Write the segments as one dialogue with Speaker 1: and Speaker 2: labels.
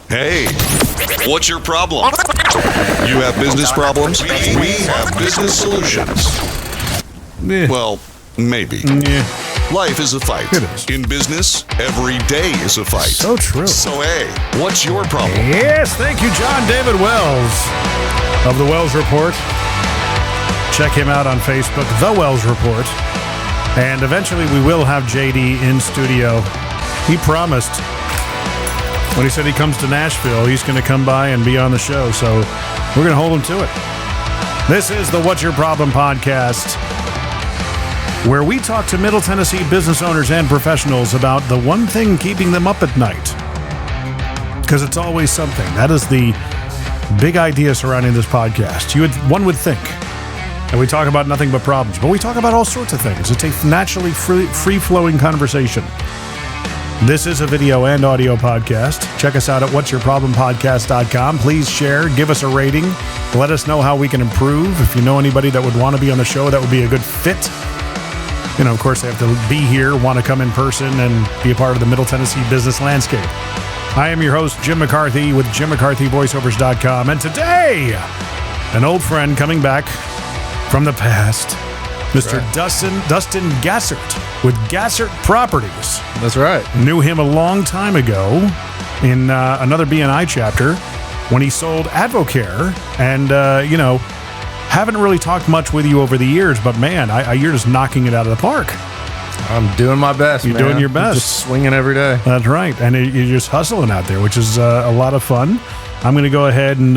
Speaker 1: Hey, what's your problem? You have business problems? We have business solutions. Well, maybe. Life is a fight.
Speaker 2: It is.
Speaker 1: In business, every day is a fight.
Speaker 2: So true.
Speaker 1: So, hey, what's your problem?
Speaker 2: Yes, thank you, John David Wells of The Wells Report. Check him out on Facebook, The Wells Report. And eventually we will have JD in studio. He promised when he said he comes to Nashville, he's going to come by and be on the show. So we're going to hold him to it. This is the What's Your Problem podcast, where we talk to Middle Tennessee business owners and professionals about the one thing keeping them up at night. Because it's always something. That is the big idea surrounding this podcast. One would think. And we talk about nothing but problems. But we talk about all sorts of things. It's a naturally free-flowing conversation. This is a video and audio podcast. Check us out at whatsyourproblempodcast.com. Please share, give us a rating. Let us know how we can improve. If you know anybody that would want to be on the show, that would be a good fit. You know, of course, they have to be here, want to come in person, and be a part of the Middle Tennessee business landscape. I am your host, Jim McCarthy, with JimMcCarthyVoiceovers.com. And today, an old friend coming back from the past, Mr. Right. Dustin Gassert with Gassert Properties.
Speaker 3: That's right.
Speaker 2: Knew him a long time ago in another BNI chapter when he sold Advocare. And, haven't really talked much with you over the years, but man, you're just knocking it out of the park.
Speaker 3: I'm doing my best,
Speaker 2: You're doing your best.
Speaker 3: I'm just swinging every day.
Speaker 2: That's right. And you're just hustling out there, which is a lot of fun. I'm going to go ahead and,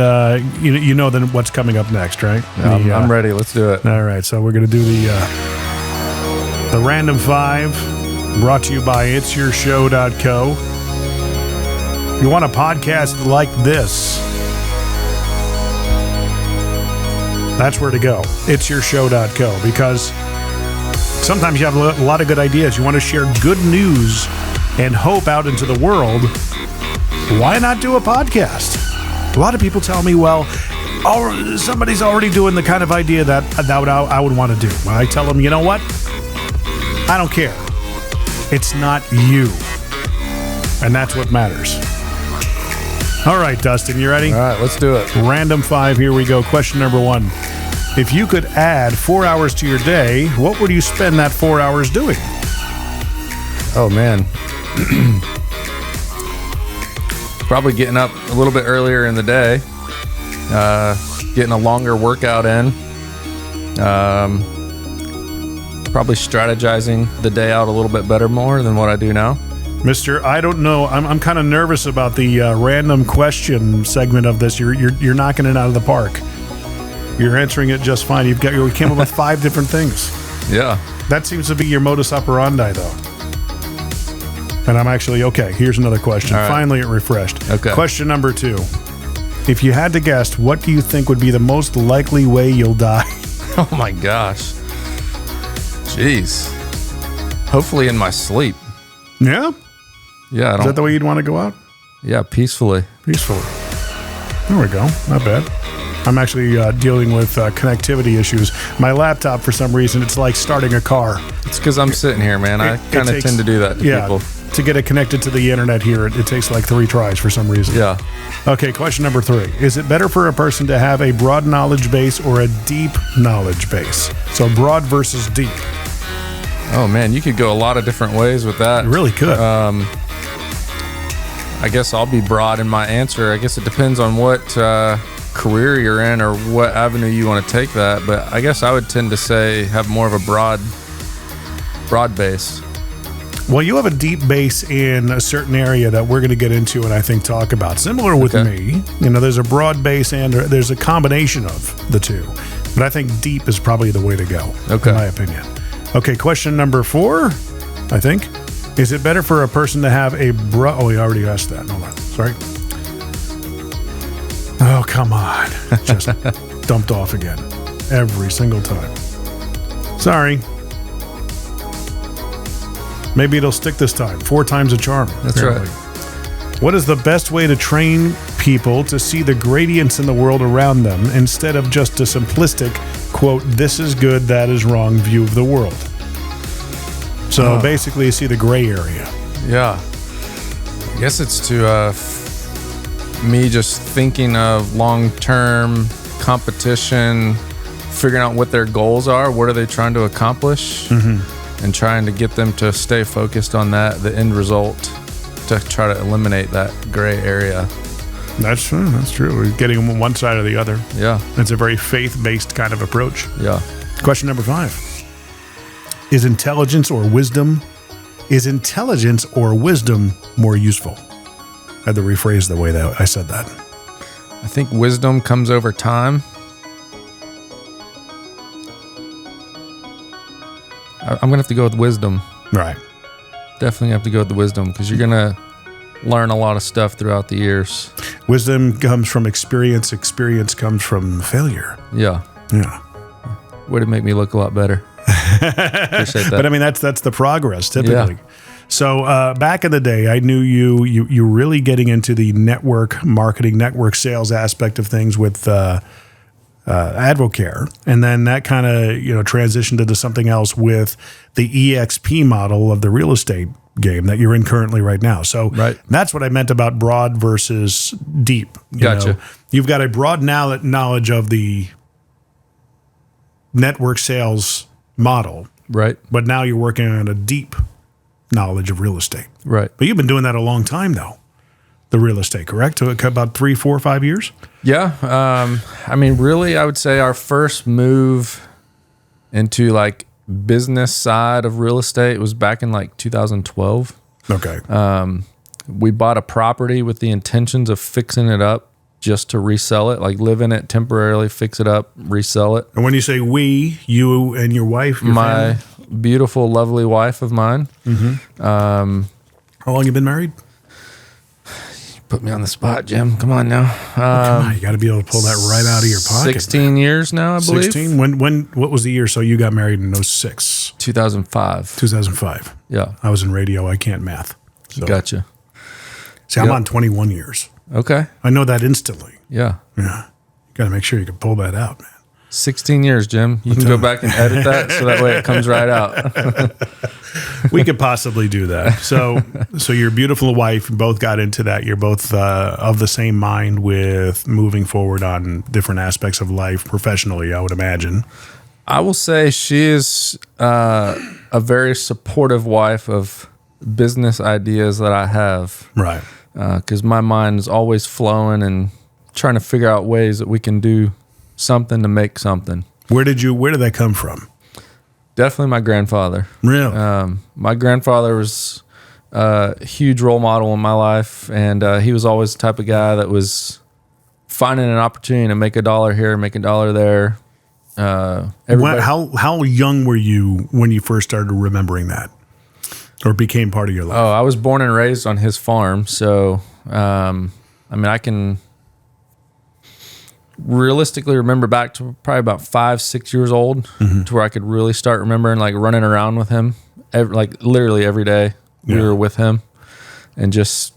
Speaker 2: you know then what's coming up next, right?
Speaker 3: I'm ready. Let's do it.
Speaker 2: All right. So we're going to do the Random 5, brought to you by it'syourshow.co. You want a podcast like this, that's where to go. It'syourshow.co, because sometimes you have a lot of good ideas. You want to share good news and hope out into the world. Why not do a podcast? A lot of people tell me, well, somebody's already doing the kind of idea that I would want to do. I tell them, you know what? I don't care. It's not you. And that's what matters. All right, Dustin, you ready?
Speaker 3: All right, let's do it.
Speaker 2: Random 5, here we go. Question number 1. If you could add 4 hours to your day, what would you spend that 4 hours doing?
Speaker 3: Oh, man. Probably getting up a little bit earlier in the day, getting a longer workout in, probably strategizing the day out a little bit better more than what I do now.
Speaker 2: Mr. I don't know. I'm kind of nervous about the random question segment of this. You're knocking it out of the park. You're answering it just fine. You came up with 5 different things.
Speaker 3: Yeah.
Speaker 2: That seems to be your modus operandi, though. And I'm actually, okay, here's another question.
Speaker 3: Right.
Speaker 2: Finally, it refreshed.
Speaker 3: Okay.
Speaker 2: Question number 2. If you had to guess, what do you think would be the most likely way you'll die?
Speaker 3: Oh, my gosh. Jeez. Hopefully in my sleep.
Speaker 2: Yeah?
Speaker 3: Yeah.
Speaker 2: Is that the way you'd want to go out?
Speaker 3: Yeah, peacefully.
Speaker 2: Peacefully. There we go. Not bad. I'm actually dealing with connectivity issues. My laptop, for some reason, it's like starting a car.
Speaker 3: It's because I'm sitting here, man. I kind of tend to do that to people.
Speaker 2: To get it connected to the internet here, it takes like 3 tries for some reason.
Speaker 3: Yeah.
Speaker 2: Okay, question number 3. Is it better for a person to have a broad knowledge base or a deep knowledge base? So broad versus deep.
Speaker 3: Oh, man, you could go a lot of different ways with that.
Speaker 2: You really could.
Speaker 3: I guess I'll be broad in my answer. I guess it depends on what career you're in or what avenue you want to take that. But I guess I would tend to say have more of a broad base.
Speaker 2: Well, you have a deep base in a certain area that we're going to get into and I think talk about. Similar with me, there's a broad base and there's a combination of the two. But I think deep is probably the way to go, in my opinion. Okay, question number 4, I think. Is it better for a person to have a oh, we already asked that. Hold on. Sorry. Oh, come on. Just dumped off again. Every single time. Sorry. Maybe it'll stick this time. 4 times a charm.
Speaker 3: That's
Speaker 2: apparently.
Speaker 3: Right.
Speaker 2: What is the best way to train people to see the gradients in the world around them instead of just a simplistic, quote, this is good, that is wrong view of the world? So basically you see the gray area.
Speaker 3: Yeah. I guess it's to me just thinking of long-term competition, figuring out what their goals are, what are they trying to accomplish, and trying to get them to stay focused on that, the end result, to try to eliminate that gray area.
Speaker 2: That's true. That's true. We're getting them on one side or the other.
Speaker 3: Yeah.
Speaker 2: It's a very faith-based kind of approach.
Speaker 3: Yeah.
Speaker 2: Question number 5. Is intelligence or wisdom more useful? I had to rephrase the way that I said that.
Speaker 3: I think wisdom comes over time. I'm going to have to go with wisdom.
Speaker 2: Right.
Speaker 3: Definitely have to go with the wisdom, because you're going to learn a lot of stuff throughout the years.
Speaker 2: Wisdom comes from experience. Experience comes from failure.
Speaker 3: Yeah.
Speaker 2: Yeah.
Speaker 3: Would it make me look a lot better? Appreciate that.
Speaker 2: But I mean, that's the progress typically.
Speaker 3: Yeah.
Speaker 2: So back in the day, I knew you really getting into the network marketing, network sales aspect of things with Advocare, and then that kind of transitioned into something else with the EXP model of the real estate game that you're in currently right now. So that's what I meant about broad versus deep.
Speaker 3: Gotcha.
Speaker 2: You've got a broad knowledge of the network sales model,
Speaker 3: right?
Speaker 2: But now you're working on a deep knowledge of real estate,
Speaker 3: right?
Speaker 2: But you've been doing that a long time, though. The real estate, correct? About 3, 4, 5 years?
Speaker 3: Yeah. I mean, really, I would say our first move into like business side of real estate was back in like 2012.
Speaker 2: Okay.
Speaker 3: We bought a property with the intentions of fixing it up just to resell it, like live in it temporarily, fix it up, resell it.
Speaker 2: And when you say we, you and your wife,
Speaker 3: my
Speaker 2: family?
Speaker 3: Beautiful, lovely wife of mine.
Speaker 2: Mm-hmm. How long you been married?
Speaker 3: Put me on the spot, Jim. Come on now.
Speaker 2: Come on, you got to be able to pull that right out of your pocket.
Speaker 3: 16 years now, I believe.
Speaker 2: 16? What was the year? So you got married in 06?
Speaker 3: 2005.
Speaker 2: 2005.
Speaker 3: Yeah.
Speaker 2: I was in radio. I can't math. So.
Speaker 3: Gotcha.
Speaker 2: See, I'm on 21 years.
Speaker 3: Okay.
Speaker 2: I know that instantly.
Speaker 3: Yeah.
Speaker 2: Yeah. You got to make sure you can pull that out, man.
Speaker 3: 16 years, Jim. You can go back and edit that so that way it comes right out.
Speaker 2: We could possibly do that. So your beautiful wife, you both got into that. You're both of the same mind with moving forward on different aspects of life professionally, I would imagine.
Speaker 3: I will say she is a very supportive wife of business ideas that I have.
Speaker 2: Right.
Speaker 3: Because my mind is always flowing and trying to figure out ways that we can do something to make something.
Speaker 2: Where did that come from?
Speaker 3: Definitely my grandfather.
Speaker 2: Really?
Speaker 3: My grandfather was a huge role model in my life, and he was always the type of guy that was finding an opportunity to make $1 here, make $1 there.
Speaker 2: How young were you when you first started remembering that, or became part of your life?
Speaker 3: Oh, I was born and raised on his farm, so I mean, I can realistically remember back to probably about 5, 6 years old, to where I could really start remembering like running around with him, like literally every day we were with him, and just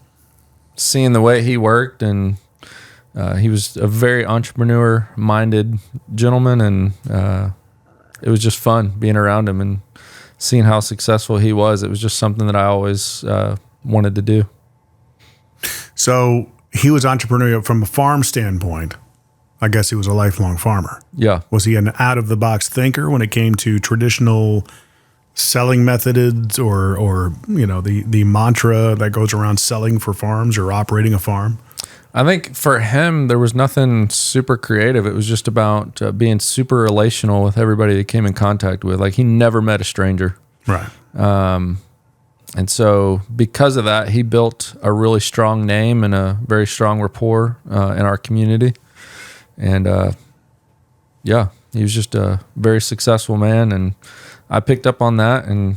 Speaker 3: seeing the way he worked. And he was a very entrepreneur-minded gentleman, and it was just fun being around him and seeing how successful he was. It was just something that I always wanted to do.
Speaker 2: So he was entrepreneurial from a farm standpoint. I guess he was a lifelong farmer.
Speaker 3: Yeah.
Speaker 2: Was he an out-of-the-box thinker when it came to traditional selling methods, or the mantra that goes around selling for farms or operating a farm?
Speaker 3: I think for him, there was nothing super creative. It was just about being super relational with everybody that came in contact with. Like, he never met a stranger.
Speaker 2: Right.
Speaker 3: And so because of that, he built a really strong name and a very strong rapport in our community. And he was just a very successful man. And I picked up on that and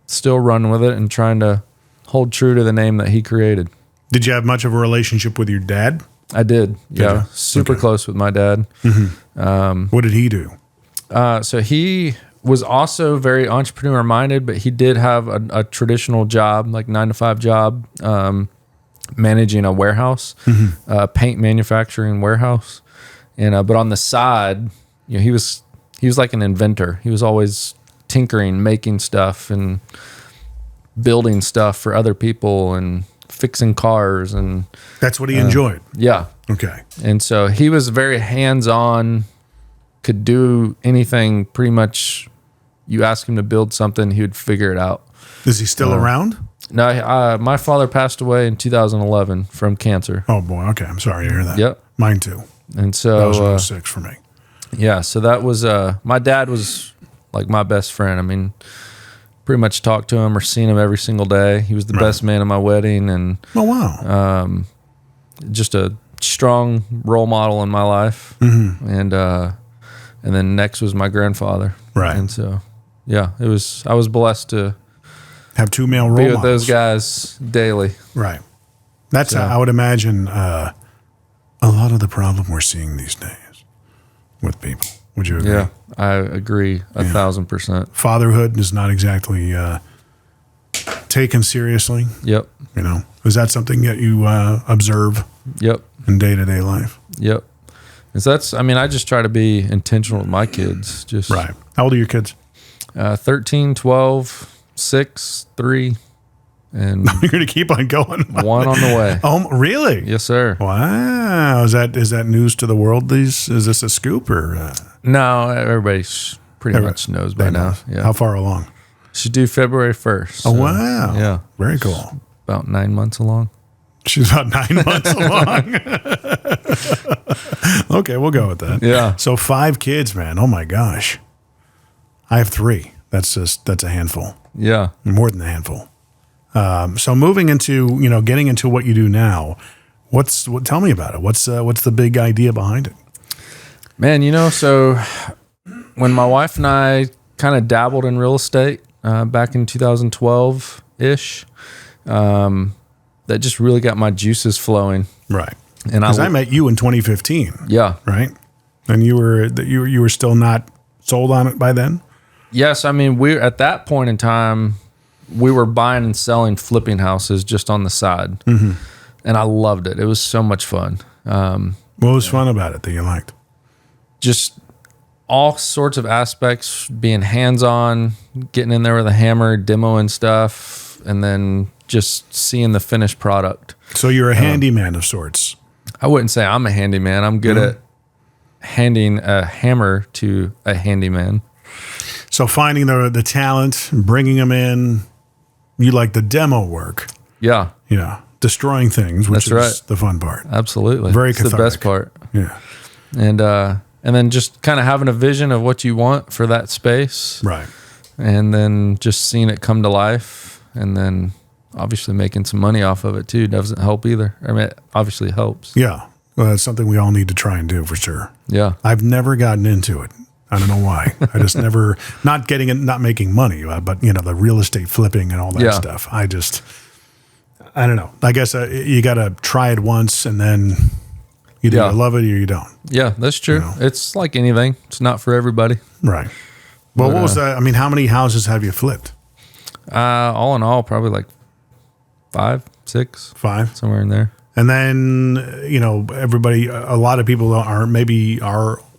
Speaker 3: still run with it and trying to hold true to the name that he created.
Speaker 2: Did you have much of a relationship with your dad?
Speaker 3: I did. Yeah. Super close with my dad.
Speaker 2: Mm-hmm. What did he do?
Speaker 3: So he was also very entrepreneur minded, but he did have a traditional job, like 9-to-5 job, managing a warehouse, paint manufacturing warehouse. And, but on the side, he was like an inventor. He was always tinkering, making stuff and building stuff for other people, and fixing cars, and
Speaker 2: that's what he enjoyed.
Speaker 3: Yeah.
Speaker 2: Okay.
Speaker 3: And so he was very hands-on, could do anything pretty much. You ask him to build something, he would figure it out.
Speaker 2: Is he still around?
Speaker 3: No, my father passed away in 2011 from cancer.
Speaker 2: Oh boy. Okay. I'm sorry to hear that.
Speaker 3: Yep.
Speaker 2: Mine too.
Speaker 3: And so
Speaker 2: That was 06 for me.
Speaker 3: Yeah, so that was my dad was like my best friend. I mean, pretty much talked to him or seen him every single day. He was the best man at my wedding, and
Speaker 2: oh wow,
Speaker 3: just a strong role model in my life. Mm-hmm. And then next was my grandfather.
Speaker 2: Right.
Speaker 3: And so yeah, I was blessed to
Speaker 2: have two male role
Speaker 3: be with
Speaker 2: models.
Speaker 3: those guys daily.
Speaker 2: Right. That's how I would imagine a lot of the problem we're seeing these days with people. Would you agree?
Speaker 3: Yeah, I agree 1,000%.
Speaker 2: Fatherhood is not exactly taken seriously.
Speaker 3: Yep.
Speaker 2: You know, is that something that you observe?
Speaker 3: Yep.
Speaker 2: In day-to-day life?
Speaker 3: Yep. I just try to be intentional with my kids. Just
Speaker 2: right. How old are your kids?
Speaker 3: 13, 12, 6, 3, and
Speaker 2: you're going to keep on going.
Speaker 3: One on the way.
Speaker 2: Oh, really?
Speaker 3: Yes, sir.
Speaker 2: Wow. Is that news to the world? Is this a scoop or?
Speaker 3: No, everybody pretty much knows by now. Yeah.
Speaker 2: How far along?
Speaker 3: She's due February 1st.
Speaker 2: Oh, wow.
Speaker 3: Yeah.
Speaker 2: Very cool.
Speaker 3: About 9 months along.
Speaker 2: She's about 9 months along. Okay, we'll go with that.
Speaker 3: Yeah.
Speaker 2: So 5 kids, man. Oh my gosh. I have 3. That's a handful.
Speaker 3: Yeah.
Speaker 2: More than a handful. So moving into, getting into what you do now, tell me about it. What's the big idea behind it?
Speaker 3: Man, so when my wife and I kind of dabbled in real estate back in 2012-ish, that just really got my juices flowing.
Speaker 2: Right.
Speaker 3: And
Speaker 2: because I met you in 2015.
Speaker 3: Yeah.
Speaker 2: Right. And you were still not sold on it by then?
Speaker 3: Yes. I mean, at that point in time, we were buying and selling flipping houses just on the side. Mm-hmm. And I loved it. It was so much fun.
Speaker 2: What was fun about it that you liked?
Speaker 3: Just all sorts of aspects, being hands-on, getting in there with a hammer, demoing stuff, and then just seeing the finished product.
Speaker 2: So you're a handyman of sorts.
Speaker 3: I wouldn't say I'm a handyman. I'm good at handing a hammer to a handyman.
Speaker 2: So finding the talent, bringing them in, you like the demo work.
Speaker 3: Yeah.
Speaker 2: Yeah. Destroying things, which is the fun part.
Speaker 3: Absolutely.
Speaker 2: Very
Speaker 3: it's
Speaker 2: cathartic.
Speaker 3: The best part.
Speaker 2: Yeah.
Speaker 3: And then just kind of having a vision of what you want for that space.
Speaker 2: Right.
Speaker 3: And then just seeing it come to life, and then obviously making some money off of it too doesn't help either. I mean, it obviously helps.
Speaker 2: Yeah. Well, that's something we all need to try and do for sure.
Speaker 3: Yeah.
Speaker 2: I've never gotten into it. I don't know why. I just never, not making money, but the real estate flipping and all that stuff. I don't know. I guess you got to try it once and then either you love it or you don't.
Speaker 3: Yeah, that's true. It's like anything. It's not for everybody.
Speaker 2: Right. Well, what was that? I mean, how many houses have you flipped?
Speaker 3: All in all, probably like 5, 6.
Speaker 2: 5?
Speaker 3: Somewhere in there.
Speaker 2: And then, everybody, a lot of people are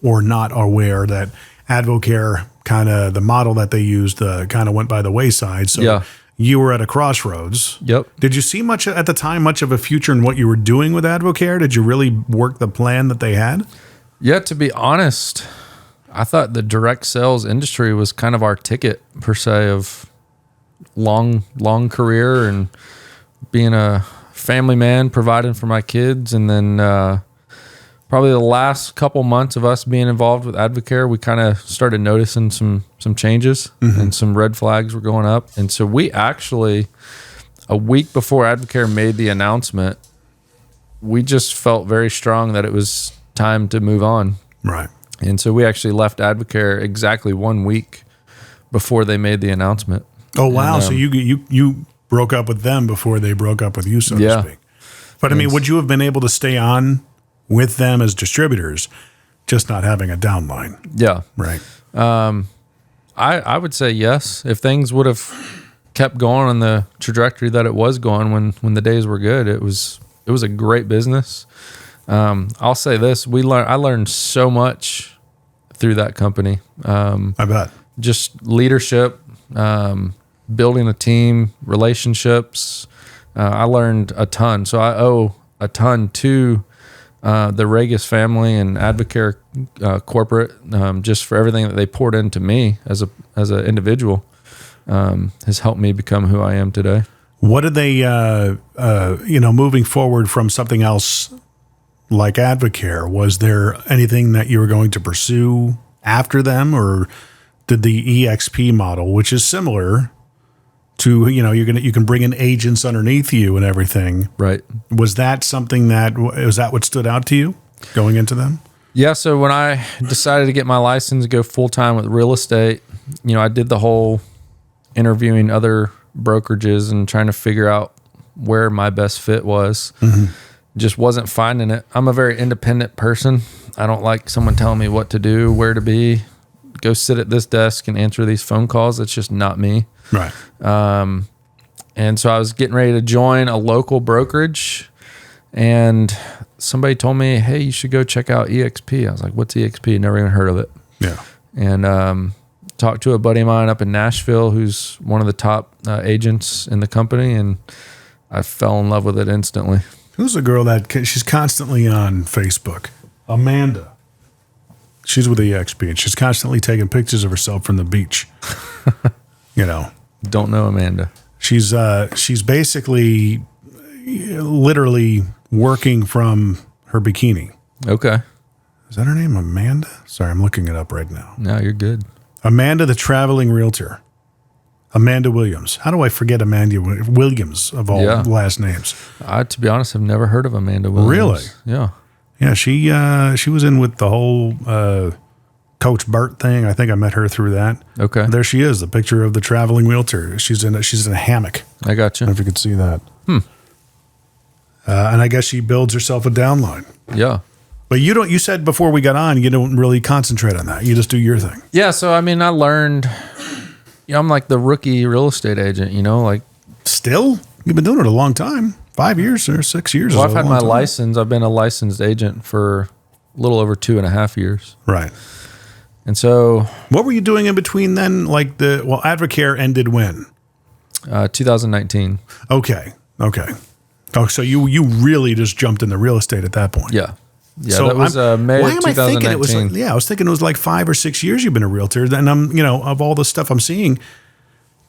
Speaker 2: or not aware that Advocare, kind of the model that they used, kind of went by the wayside. So you were at a crossroads.
Speaker 3: Yep.
Speaker 2: Did you see much of a future in what you were doing with Advocare? Did you really work the plan that they had?
Speaker 3: Yeah, to be honest, I thought the direct sales industry was kind of our ticket per se of long career and being a family man, providing for my kids. And then probably the last couple months of us being involved with Advocare, we kind of started noticing some changes and some red flags were going up. And so we actually, a week before Advocare made the announcement, we just felt very strong that it was time to move on.
Speaker 2: Right.
Speaker 3: And so we actually left Advocare exactly 1 week before they made the announcement.
Speaker 2: Oh, wow. And, so you broke up with them before they broke up with you, so to speak. But I mean, would you have been able to stay on with them as distributors, just not having a downline?
Speaker 3: Yeah.
Speaker 2: Right.
Speaker 3: I would say yes. If things would have kept going on the trajectory that it was going when the days were good, it was a great business. I'll say this: I learned so much through that company.
Speaker 2: I bet.
Speaker 3: Just leadership, building a team, relationships, I learned a ton. So I owe a ton to the Regis family and Advocare corporate, just for everything that they poured into me as an individual, has helped me become who I am today.
Speaker 2: What did they, moving forward from something else like Advocare, was there anything that you were going to pursue after them, or did the EXP model, which is similar to, you can bring in agents underneath you and everything.
Speaker 3: Right.
Speaker 2: Was that something was that what stood out to you going into them?
Speaker 3: Yeah. So when I decided to get my license to go full time with real estate, I did the whole interviewing other brokerages and trying to figure out where my best fit was. Mm-hmm. Just wasn't finding it. I'm a very independent person. I don't like someone telling me what to do, where to be, go sit at this desk and answer these phone calls. It's just not me.
Speaker 2: Right.
Speaker 3: And so I was getting ready to join a local brokerage, and somebody told me, hey, you should go check out EXP. I was like, what's EXP? Never even heard of it.
Speaker 2: Yeah.
Speaker 3: And talked to a buddy of mine up in Nashville who's one of the top agents in the company, and I fell in love with it instantly.
Speaker 2: Who's the girl she's constantly on Facebook? Amanda. She's with EXP, and she's constantly taking pictures of herself from the beach.
Speaker 3: Don't know Amanda.
Speaker 2: She's basically literally working from her bikini.
Speaker 3: Okay.
Speaker 2: Is that her name, Amanda? Sorry, I'm looking it up right now.
Speaker 3: No, you're good.
Speaker 2: Amanda, the traveling realtor. Amanda Williams. How do I forget Amanda Williams of all last names?
Speaker 3: To be honest, I've never heard of Amanda Williams.
Speaker 2: Really?
Speaker 3: Yeah.
Speaker 2: Yeah, she was in with the whole Coach Burt thing. I think I met her through that.
Speaker 3: Okay.
Speaker 2: There she is, the picture of the traveling realtor. She's in a hammock.
Speaker 3: I got you.
Speaker 2: I don't know if you could see that. And I guess she builds herself a downline.
Speaker 3: Yeah.
Speaker 2: But you said before we got on, you don't really concentrate on that. You just do your thing.
Speaker 3: Yeah. So, I learned, I'm like the rookie real estate agent, like.
Speaker 2: Still? You've been doing it a long time. 5 years or 6 years.
Speaker 3: Well, I've had my license. I've been a licensed agent for a little over 2.5 years.
Speaker 2: Right.
Speaker 3: And so.
Speaker 2: What were you doing in between then? Advocare ended when?
Speaker 3: 2019.
Speaker 2: Okay. Oh, so you really just jumped into real estate at that point.
Speaker 3: Yeah. Yeah,
Speaker 2: so
Speaker 3: that was May of 2019.
Speaker 2: Thinking it was I was thinking it was like 5 or 6 years you've been a realtor. And I'm, of all the stuff I'm seeing,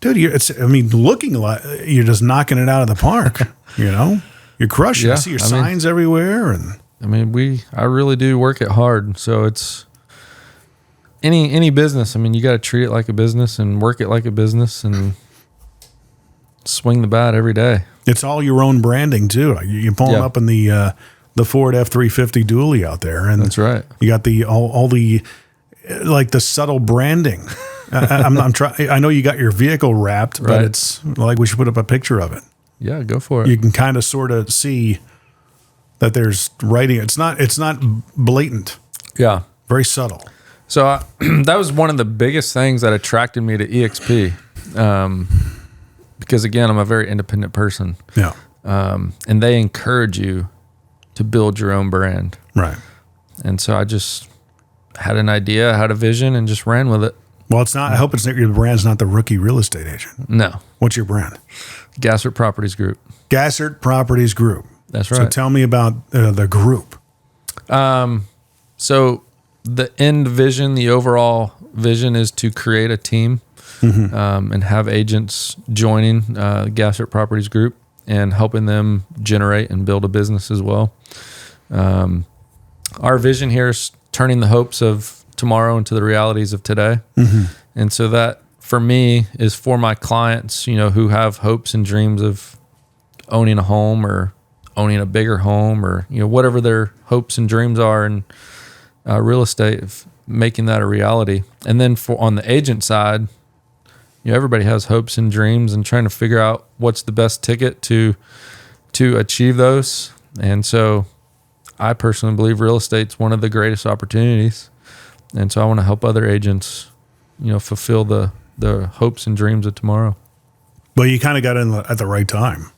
Speaker 2: dude, looking a lot, you're just knocking it out of the park. You're crushing.
Speaker 3: Yeah,
Speaker 2: I see your signs everywhere, and
Speaker 3: I really do work it hard. So it's any business. You got to treat it like a business and work it like a business and swing the bat every day.
Speaker 2: It's all your own branding too. You're pulling up in the Ford F-350 dually out there, and
Speaker 3: that's right.
Speaker 2: You got all the the subtle branding. I'm trying. I know you got your vehicle wrapped, but it's like we should put up a picture of it.
Speaker 3: Yeah, go for it.
Speaker 2: You can kind of sort of see that there's writing. It's not blatant.
Speaker 3: Yeah,
Speaker 2: very subtle.
Speaker 3: So that was one of the biggest things that attracted me to EXP, because again, I'm a very independent person.
Speaker 2: Yeah,
Speaker 3: and they encourage you to build your own brand.
Speaker 2: Right.
Speaker 3: And so I just had an idea, had a vision, and just ran with it.
Speaker 2: Well, it's not. I hope your brand's not the rookie real estate agent.
Speaker 3: No.
Speaker 2: What's your brand?
Speaker 3: Gassert Properties Group.
Speaker 2: Gassert Properties Group.
Speaker 3: That's right.
Speaker 2: So tell me about the group.
Speaker 3: So the end vision, the overall vision is to create a team and have agents joining Gassert Properties Group and helping them generate and build a business as well. Our vision here is turning the hopes of tomorrow into the realities of today. Mm-hmm. And so that, for me, is for my clients, who have hopes and dreams of owning a home or owning a bigger home or, whatever their hopes and dreams are in real estate, of making that a reality. And then on the agent side, everybody has hopes and dreams and trying to figure out what's the best ticket to achieve those. And so I personally believe real estate's one of the greatest opportunities. And so I want to help other agents, fulfill the hopes and dreams of tomorrow.
Speaker 2: Well, you kind of got in at the right time.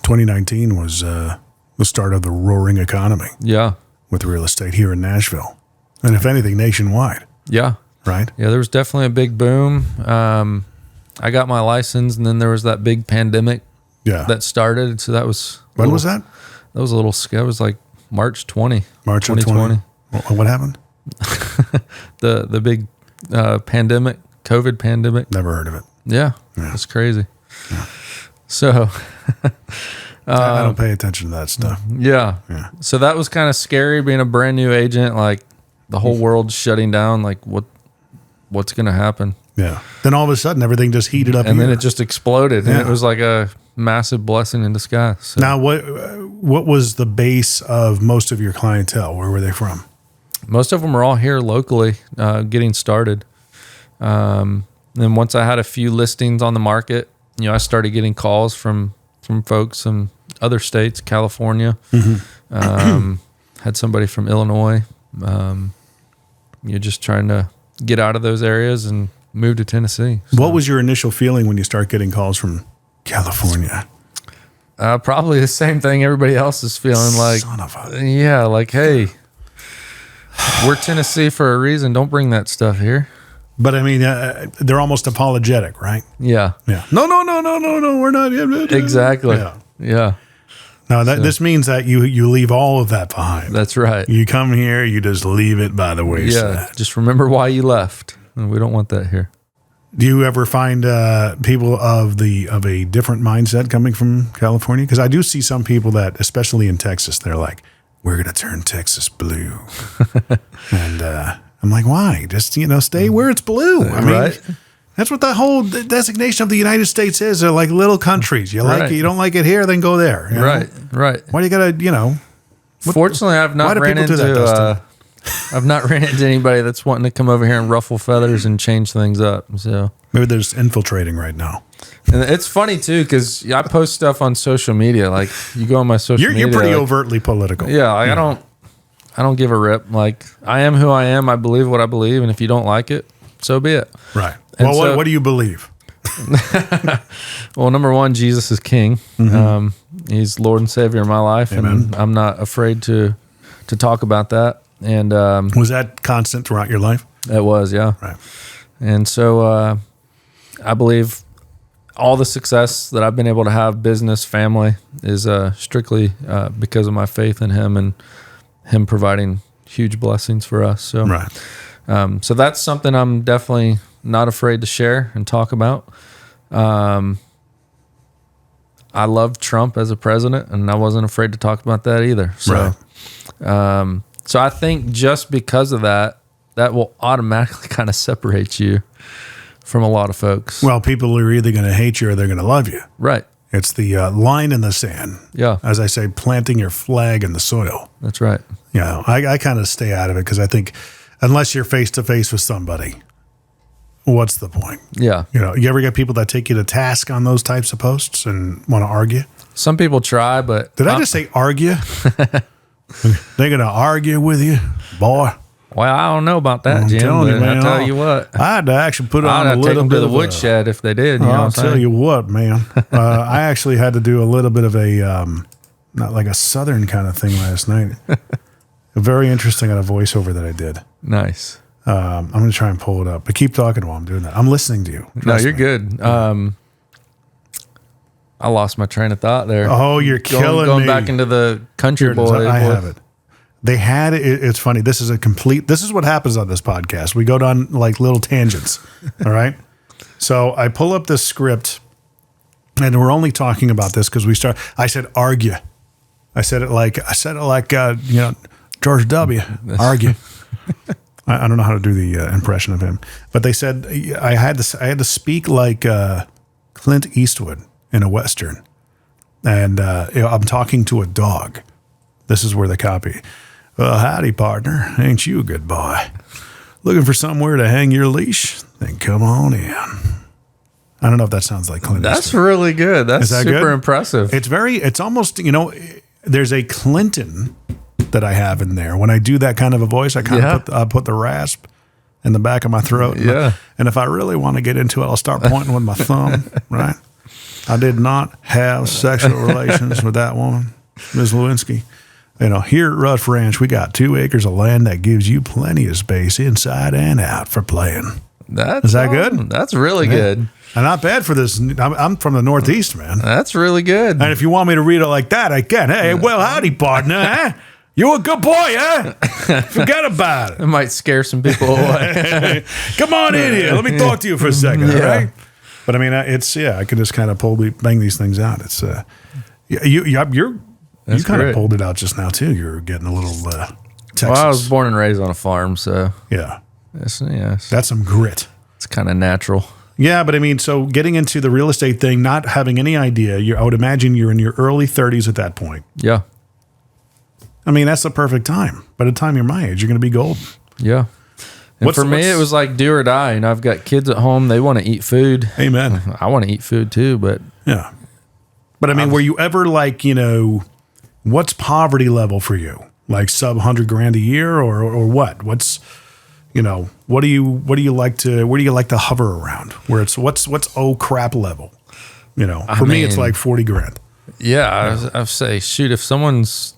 Speaker 2: 2019 was the start of the roaring economy.
Speaker 3: Yeah.
Speaker 2: With real estate here in Nashville. And if anything, nationwide.
Speaker 3: Yeah.
Speaker 2: Right?
Speaker 3: Yeah, there was definitely a big boom. I got my license, and then there was that big pandemic that started. So that was
Speaker 2: when was that?
Speaker 3: That was a little scary. It was like March 2020.
Speaker 2: What happened?
Speaker 3: the big pandemic, COVID pandemic.
Speaker 2: Never heard of it.
Speaker 3: Yeah. It's crazy. Yeah. So
Speaker 2: I don't pay attention to that stuff.
Speaker 3: Yeah. So that was kind of scary being a brand new agent, like the whole world's shutting down, like what's going to happen?
Speaker 2: Yeah. Then all of a sudden everything just heated up
Speaker 3: and then it just exploded and it was like a massive blessing in disguise. So.
Speaker 2: Now what was the base of most of your clientele? Where were they from?
Speaker 3: Most of them are all here locally, getting started. Then once I had a few listings on the market, I started getting calls from folks in other states, California. Had somebody from Illinois. You're just trying to get out of those areas and move to Tennessee. So.
Speaker 2: What was your initial feeling when you start getting calls from California?
Speaker 3: Probably the same thing everybody else is feeling. Like,
Speaker 2: son of a...
Speaker 3: Yeah, like, hey, we're Tennessee for a reason. Don't bring that stuff here.
Speaker 2: But I mean, they're almost apologetic, right?
Speaker 3: Yeah.
Speaker 2: Yeah. No, we're not.
Speaker 3: Exactly. Yeah.
Speaker 2: No, this means that you leave all of that behind.
Speaker 3: That's right.
Speaker 2: You come here, you just leave it by the wayside.
Speaker 3: Yeah. Just remember why you left. We don't want that here.
Speaker 2: Do you ever find people of a different mindset coming from California? Because I do see some people that, especially in Texas, they're like, "We're going to turn Texas blue," and I'm like, "Why? Just stay where it's blue." I mean, right? That's what the whole designation of the United States is. They're like little countries. You like it, you don't like it here, then go there.
Speaker 3: Right.
Speaker 2: Why do you gotta
Speaker 3: Fortunately, I've not ran into. I've not ran into anybody that's wanting to come over here and ruffle feathers and change things up. So
Speaker 2: maybe they're just infiltrating right now.
Speaker 3: And it's funny too because I post stuff on social media. Like you go on my social media,
Speaker 2: you're pretty overtly political.
Speaker 3: Yeah, I don't give a rip. Like I am who I am. I believe what I believe, and if you don't like it, so be it.
Speaker 2: Right. And well, what do you believe?
Speaker 3: Well, number one, Jesus is King. He's Lord and Savior of my life,
Speaker 2: Amen.
Speaker 3: And I'm not afraid to talk about that. And
Speaker 2: was that constant throughout your life?
Speaker 3: It was, yeah.
Speaker 2: Right.
Speaker 3: And so I believe all the success that I've been able to have, business, family, is strictly because of my faith in Him and Him providing huge blessings for us. So,
Speaker 2: right.
Speaker 3: So that's something I'm definitely not afraid to share and talk about. I love Trump as a president, and I wasn't afraid to talk about that either. So,
Speaker 2: right.
Speaker 3: So I think just because of that will automatically kind of separate you from a lot of folks.
Speaker 2: Well, people are either going to hate you or they're going to love you.
Speaker 3: Right.
Speaker 2: It's the line in the sand.
Speaker 3: Yeah.
Speaker 2: As I say, planting your flag in the soil.
Speaker 3: That's right.
Speaker 2: Yeah. I kind of stay out of it because I think unless you're face to face with somebody, what's the point?
Speaker 3: Yeah.
Speaker 2: You ever get people that take you to task on those types of posts and want to argue?
Speaker 3: Some people try, but...
Speaker 2: Did I just say argue? They're going to argue with you, boy.
Speaker 3: Well, I don't know about that, Jim.
Speaker 2: You, man,
Speaker 3: I'll tell you what.
Speaker 2: I had to actually put on a little bit
Speaker 3: take them to the
Speaker 2: of
Speaker 3: woodshed if they did.
Speaker 2: I'll tell you what, man. I actually had to do a little bit of a, not like a Southern kind of thing last night. Very interesting on a voiceover that I did.
Speaker 3: Nice.
Speaker 2: I'm going to try and pull it up, but keep talking while I'm doing that. I'm listening to you.
Speaker 3: No, you're good. I lost my train of thought there.
Speaker 2: Oh, you're killing me.
Speaker 3: Going back into the country boy.
Speaker 2: I have it. They had it. It's funny. This is what happens on this podcast. We go down like little tangents. All right. So I pull up this script and we're only talking about this because I said argue. I said it like George W. Argue. I don't know how to do the impression of him, but they said I had to speak like Clint Eastwood in a Western. And I'm talking to a dog. This is where the copy. Well, howdy, partner. Ain't you a good boy? Looking for somewhere to hang your leash? Then come on in. I don't know if that sounds like Clint Eastwood.
Speaker 3: That's really good. That's super impressive.
Speaker 2: It's almost, there's a Clinton that I have in there. When I do that kind of a voice, I kind of put the rasp in the back of my throat.
Speaker 3: Yeah.
Speaker 2: And if I really want to get into it, I'll start pointing with my thumb, right? I did not have sexual relations with that woman, Ms. Lewinsky. Here at Rush Ranch, we got 2 acres of land that gives you plenty of space inside and out for playing. Is that good?
Speaker 3: That's really good.
Speaker 2: Not bad for this. I'm from the Northeast, man.
Speaker 3: That's really good.
Speaker 2: And if you want me to read it like that, I can. Hey, well, howdy, partner. Huh? You a good boy, huh? Forget about it.
Speaker 3: It might scare some people away.
Speaker 2: Come on in here. Let me talk to you for a second, all right? But I mean, I can just kind of bang these things out. It's you kind of pulled it out just now too. You're getting a little Texas.
Speaker 3: Well, I was born and raised on a farm, so
Speaker 2: yeah,
Speaker 3: yes.
Speaker 2: That's some grit.
Speaker 3: It's kind of natural.
Speaker 2: Yeah, but I mean, so getting into the real estate thing, not having any idea, I would imagine you're in your early 30s at that point.
Speaker 3: Yeah.
Speaker 2: I mean, that's the perfect time. By the time you're my age, you're going to be golden.
Speaker 3: Yeah. And for me, it was like do or die. You know, I've got kids at home. They want to eat food.
Speaker 2: Amen.
Speaker 3: I want to eat food too, but.
Speaker 2: Yeah. But I mean, were you ever like, what's poverty level for you? Like sub $100,000 a year or what? What's, where do you like to hover around? Where it's what's oh crap level? For me, it's like 40 grand.
Speaker 3: Yeah. I say, shoot, if someone's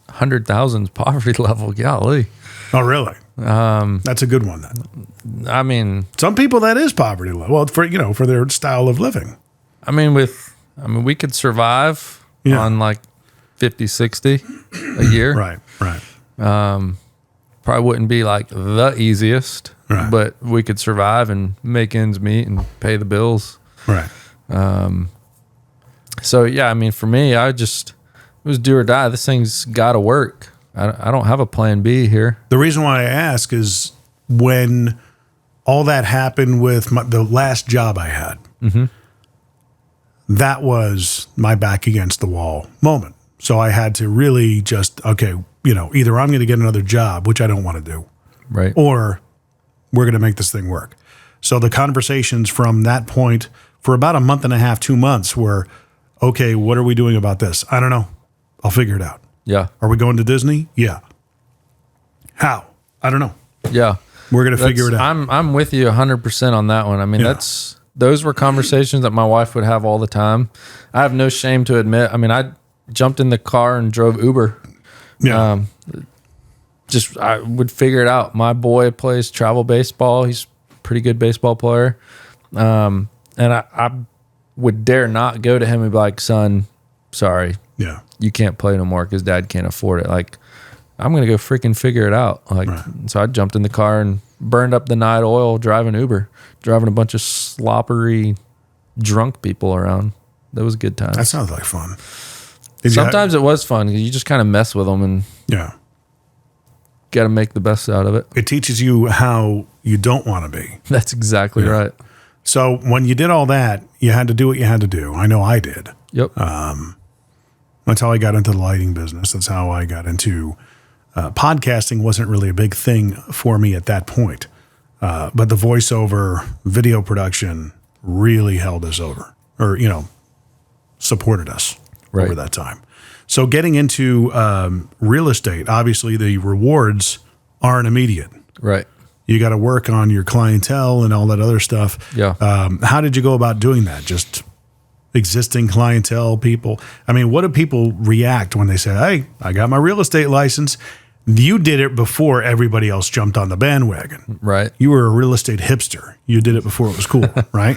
Speaker 3: 100,000 poverty level, golly.
Speaker 2: Oh, really? That's a good one then.
Speaker 3: I mean,
Speaker 2: some people that is poverty level. Well, for their style of living.
Speaker 3: I mean, we could survive on like 50, 60 a year.
Speaker 2: Right.
Speaker 3: Probably wouldn't be like the easiest, but we could survive and make ends meet and pay the bills.
Speaker 2: Right.
Speaker 3: So yeah, I mean, for me, it was do or die. This thing's got to work. I don't have a plan B here.
Speaker 2: The reason why I ask is when all that happened with the last job I had, that was my back against the wall moment. So I had to really just, either I'm going to get another job, which I don't want to do,
Speaker 3: right,
Speaker 2: or we're going to make this thing work. So the conversations from that point for about a month and a half, 2 months were, okay, what are we doing about this? I don't know. I'll figure it out.
Speaker 3: Yeah.
Speaker 2: Are we going to Disney? Yeah. How? I don't know.
Speaker 3: Yeah.
Speaker 2: We're going to figure it out.
Speaker 3: I'm with you 100% on that one. I mean, those were conversations that my wife would have all the time. I have no shame to admit. I mean, I jumped in the car and drove Uber.
Speaker 2: Yeah.
Speaker 3: I would figure it out. My boy plays travel baseball. He's a pretty good baseball player. And I would dare not go to him and be like, son, sorry.
Speaker 2: Yeah.
Speaker 3: You can't play no more because dad can't afford it. Like, I'm going to go freaking figure it out. Like, So I jumped in the car and burned up the night oil driving Uber, driving a bunch of sloppery, drunk people around. That was good times.
Speaker 2: That sounds like fun.
Speaker 3: Sometimes it was fun. You just kind of mess with them and got to make the best out of it.
Speaker 2: It teaches you how you don't want to be.
Speaker 3: That's exactly right.
Speaker 2: So when you did all that, you had to do what you had to do. I know I did.
Speaker 3: Yep.
Speaker 2: That's how I got into the lighting business. That's how I got into podcasting. Wasn't really a big thing for me at that point. But the voiceover video production really held us over or, supported us over that time. So getting into real estate, obviously the rewards aren't immediate.
Speaker 3: Right.
Speaker 2: You got to work on your clientele and all that other stuff.
Speaker 3: Yeah.
Speaker 2: How did you go about doing that? Just existing clientele people? I mean, what do people react when they say, hey, I got my real estate license? You did it before everybody else jumped on the bandwagon.
Speaker 3: Right.
Speaker 2: You were a real estate hipster. You did it before it was cool, right?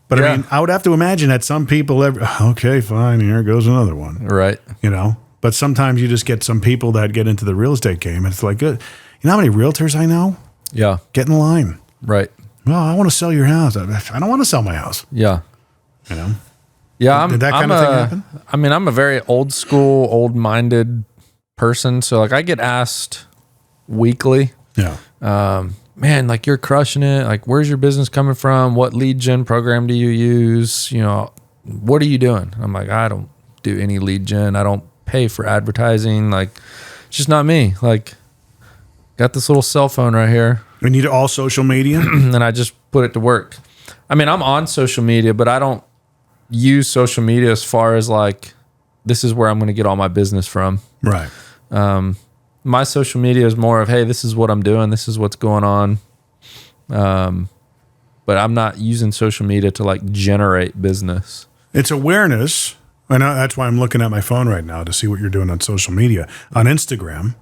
Speaker 2: But I mean, I would have to imagine that some people, okay, fine, here goes another one.
Speaker 3: Right.
Speaker 2: But sometimes you just get some people that get into the real estate game and it's like, good. You know how many realtors I know?
Speaker 3: Yeah.
Speaker 2: Get in line.
Speaker 3: Right.
Speaker 2: Well, I want to sell your house. I don't want to sell my house.
Speaker 3: Yeah.
Speaker 2: Yeah. Did that kind of thing happen?
Speaker 3: I mean, I'm a very old school, old-minded person. So, like, I get asked weekly.
Speaker 2: Yeah.
Speaker 3: Man, like, you're crushing it. Like, where's your business coming from? What lead gen program do you use? What are you doing? I'm like, I don't do any lead gen. I don't pay for advertising. Like, it's just not me. Like, got this little cell phone right here.
Speaker 2: We need all social media.
Speaker 3: And I just put it to work. I mean, I'm on social media, but I don't use social media as far as like, this is where I'm going to get all my business from.
Speaker 2: Right.
Speaker 3: My social media is more of, hey, this is what I'm doing. This is what's going on. But I'm not using social media to like generate business.
Speaker 2: It's awareness. I know that's why I'm looking at my phone right now to see what you're doing on social media. On Instagram,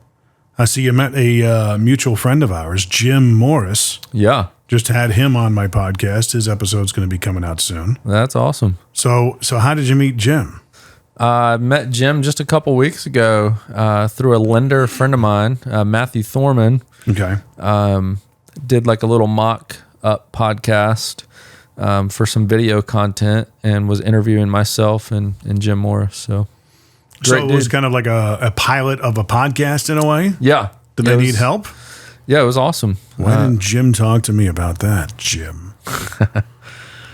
Speaker 2: I see you met a mutual friend of ours, Jim Morris.
Speaker 3: Yeah.
Speaker 2: Just had him on my podcast. His episode's going to be coming out soon.
Speaker 3: That's awesome.
Speaker 2: So how did you meet Jim?
Speaker 3: I met Jim just a couple weeks ago through a lender friend of mine, Matthew Thorman.
Speaker 2: Okay.
Speaker 3: Did like a little mock up podcast for some video content and was interviewing myself and Jim Morris. So
Speaker 2: it was kind of like a pilot of a podcast in a way?
Speaker 3: Yeah.
Speaker 2: Did they need help?
Speaker 3: Yeah, it was awesome.
Speaker 2: Why didn't Jim talk to me about that, Jim?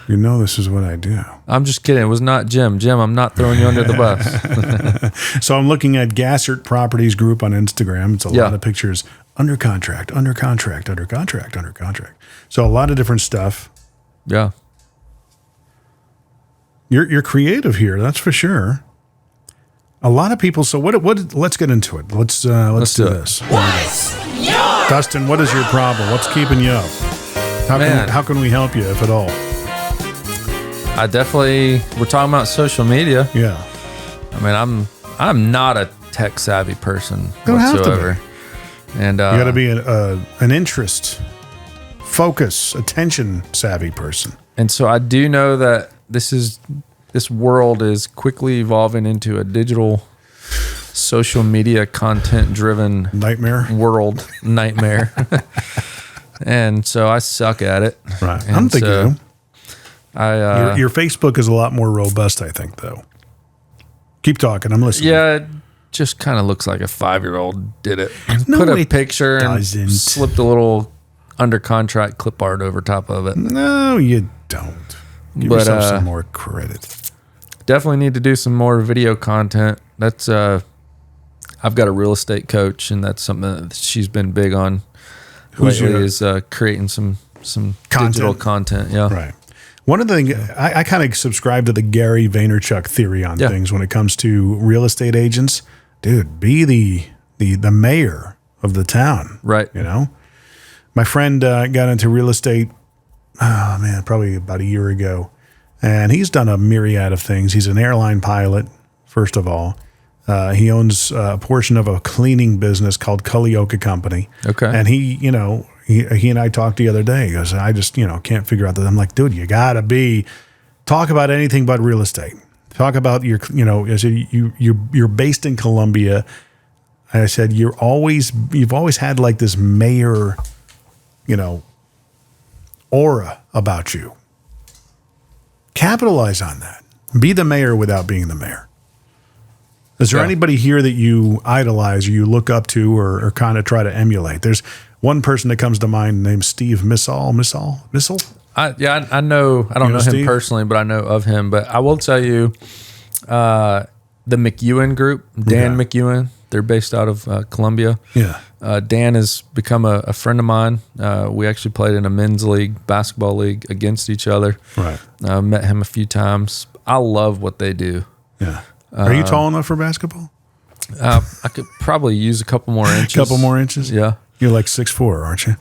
Speaker 2: You know this is what I do.
Speaker 3: I'm just kidding. It was not Jim. Jim, I'm not throwing you under the bus.
Speaker 2: So I'm looking at Gassert Properties Group on Instagram. It's a lot of pictures. Under contract, under contract, under contract, under contract. So a lot of different stuff.
Speaker 3: Yeah.
Speaker 2: You're creative here, that's for sure. A lot of people. So what? Let's get into it. Let's do this. Dustin, what is your problem? What's keeping you up? How can we help you, if at all?
Speaker 3: We're talking about social media.
Speaker 2: Yeah.
Speaker 3: I mean, I'm not a tech savvy person
Speaker 2: Don't
Speaker 3: whatsoever.
Speaker 2: Have to be.
Speaker 3: And
Speaker 2: you got to be an interest, focus, attention savvy person.
Speaker 3: And so I do know that this world is quickly evolving into a digital social media content driven
Speaker 2: nightmare.
Speaker 3: And so I suck at it.
Speaker 2: Right.
Speaker 3: And
Speaker 2: I'm thinking
Speaker 3: your
Speaker 2: Facebook is a lot more robust, I think, though. Keep talking. I'm listening.
Speaker 3: Yeah, it just kind of looks like a 5-year-old did it.
Speaker 2: No,
Speaker 3: put a picture
Speaker 2: doesn't.
Speaker 3: And slipped a little under contract clip art over top of it.
Speaker 2: No, you don't. Give yourself some more credit.
Speaker 3: Definitely need to do some more video content. That's I've got a real estate coach, and that's something that she's been big on lately is creating some digital content. Yeah.
Speaker 2: Right. One of the things, I kind of subscribe to the Gary Vaynerchuk theory on things when it comes to real estate agents. Dude, be the mayor of the town.
Speaker 3: Right.
Speaker 2: You know? My friend got into real estate, probably about a year ago. And he's done a myriad of things. He's an airline pilot, first of all. He owns a portion of a cleaning business called Culioca Company.
Speaker 3: Okay.
Speaker 2: And he and I talked the other day. He goes, I just, can't figure out that. I'm like, dude, you gotta talk about anything but real estate. Talk about your, I said, you're based in Columbia. I said, you've always had like this mayor, aura about you. Capitalize on that. Be the mayor without being the mayor. Is there anybody here that you idolize or you look up to or kind of try to emulate? There's one person that comes to mind named Steve Missal.
Speaker 3: I know. I don't know him
Speaker 2: Steve?
Speaker 3: Personally, but I know of him. But I will tell you, the McEwen Group, Dan McEwen, they're based out of Columbia.
Speaker 2: Yeah.
Speaker 3: Dan has become a friend of mine. We actually played in a men's basketball league against each other.
Speaker 2: Right.
Speaker 3: Met him a few times. I love what they do.
Speaker 2: Yeah. Are you tall enough for basketball?
Speaker 3: I could probably use a couple more inches.
Speaker 2: Couple more inches?
Speaker 3: Yeah.
Speaker 2: You're like 6'4", aren't you?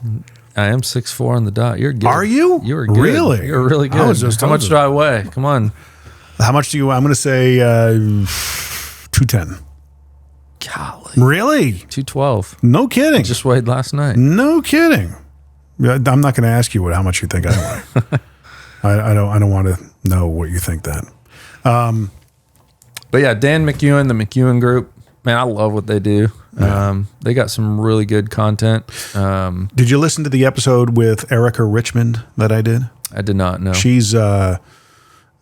Speaker 3: I am 6'4" on the dot. You're good.
Speaker 2: Are you?
Speaker 3: You're good.
Speaker 2: Really?
Speaker 3: You're really good. How much do I weigh? Come on.
Speaker 2: How much do you? I'm going to say 210.
Speaker 3: Golly.
Speaker 2: Really?
Speaker 3: 212.
Speaker 2: No kidding.
Speaker 3: Just weighed last night.
Speaker 2: No kidding. I'm not going to ask you how much you think I weigh. I don't want to know what you think that.
Speaker 3: But yeah, Dan McEwen, the McEwen Group, man, I love what they do. Yeah. They got some really good content.
Speaker 2: Did you listen to the episode with Erica Richmond that I did?
Speaker 3: I did not know.
Speaker 2: She's a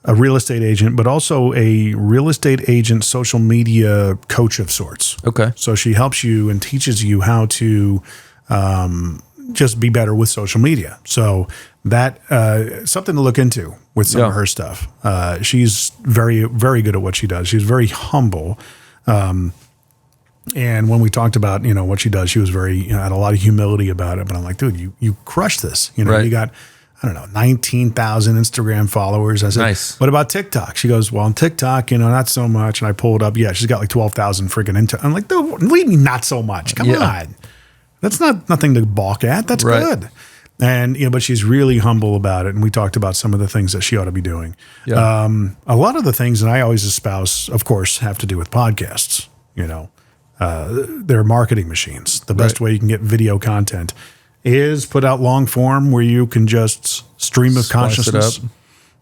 Speaker 2: real estate agent, but also a real estate agent social media coach of sorts.
Speaker 3: Okay.
Speaker 2: So she helps you and teaches you how to just be better with social media. So that something to look into with some of her stuff. She's very, very good at what she does. She's very humble. And when we talked about, what she does, she was very, had a lot of humility about it. But I'm like, dude, you crushed this. You got, 19,000 Instagram followers. I said,
Speaker 3: nice.
Speaker 2: What about TikTok? She goes, well, on TikTok, not so much. And I pulled up. Yeah, she's got like 12,000 freaking I'm like, dude, what do you mean not so much? Come on. That's nothing to balk at. That's good. And, but she's really humble about it. And we talked about some of the things that she ought to be doing. Yeah. A lot of the things that I always espouse, of course, have to do with podcasts. They're marketing machines. The best way you can get video content is put out long form where you can just stream of consciousness.
Speaker 3: It up.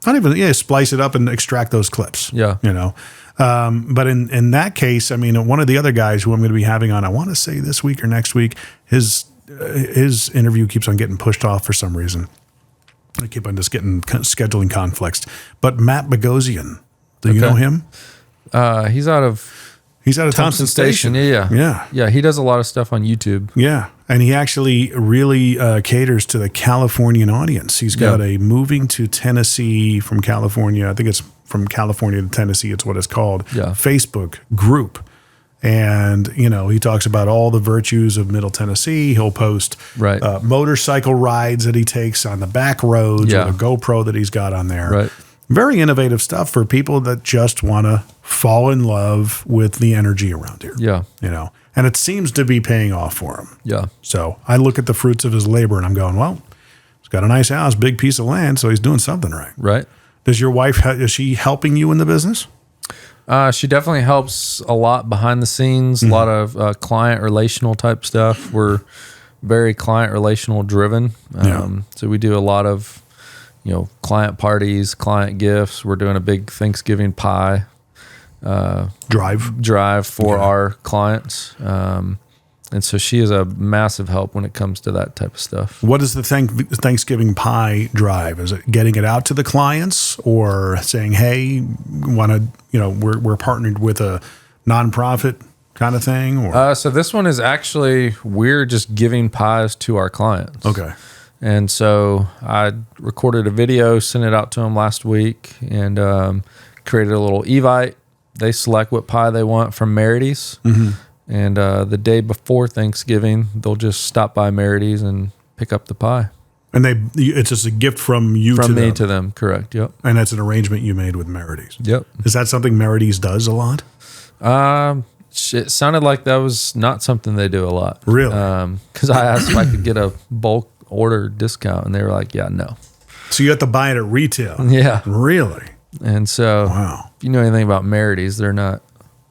Speaker 2: Not even, splice it up and extract those clips.
Speaker 3: Yeah.
Speaker 2: But in that case, I mean, one of the other guys who I'm going to be having on, I want to say this week or next week, his interview keeps on getting pushed off for some reason. I keep on just getting scheduling conflicts. But Matt Bogosian, do you know him?
Speaker 3: He's out of
Speaker 2: Thompson Station.
Speaker 3: Yeah. He does a lot of stuff on YouTube.
Speaker 2: Yeah. And he actually really caters to the Californian audience. He's got a Moving to Tennessee from California. I think it's From California to Tennessee. It's what it's called.
Speaker 3: Yeah.
Speaker 2: Facebook group. And, he talks about all the virtues of Middle Tennessee. He'll post motorcycle rides that he takes on the back roads with a GoPro that he's got on there.
Speaker 3: Right.
Speaker 2: Very innovative stuff for people that just want to fall in love with the energy around here.
Speaker 3: Yeah.
Speaker 2: And it seems to be paying off for him.
Speaker 3: Yeah.
Speaker 2: So I look at the fruits of his labor and I'm going, well, he's got a nice house, big piece of land, so he's doing something right.
Speaker 3: Right.
Speaker 2: Does your wife, is she helping you in the business?
Speaker 3: She definitely helps a lot behind the scenes, a lot of client relational type stuff. We're very client relational driven. So we do a lot of, client parties, client gifts. We're doing a big Thanksgiving pie drive for our clients. And so she is a massive help when it comes to that type of stuff.
Speaker 2: What is the Thanksgiving pie drive? Is it getting it out to the clients or saying, hey, we're partnered with a nonprofit kind of thing? Or?
Speaker 3: So this one is actually, we're just giving pies to our clients.
Speaker 2: Okay.
Speaker 3: And so I recorded a video, sent it out to them last week, and created a little Evite. They select what pie they want from Merity's. Mm-hmm. And the day before Thanksgiving, they'll just stop by Merity's and pick up the pie.
Speaker 2: And it's just a gift from you to them?
Speaker 3: From me to them, correct, yep.
Speaker 2: And that's an arrarrangement you made with Merity's?
Speaker 3: Yep.
Speaker 2: Is that something Merity's does a lot?
Speaker 3: It sounded like that was not something they do a lot.
Speaker 2: Really?
Speaker 3: Because I asked if I could get a bulk order discount, and they were like, yeah, no.
Speaker 2: So you have to buy it at retail?
Speaker 3: Yeah.
Speaker 2: Really?
Speaker 3: And so, if you know anything about Merity's, they're not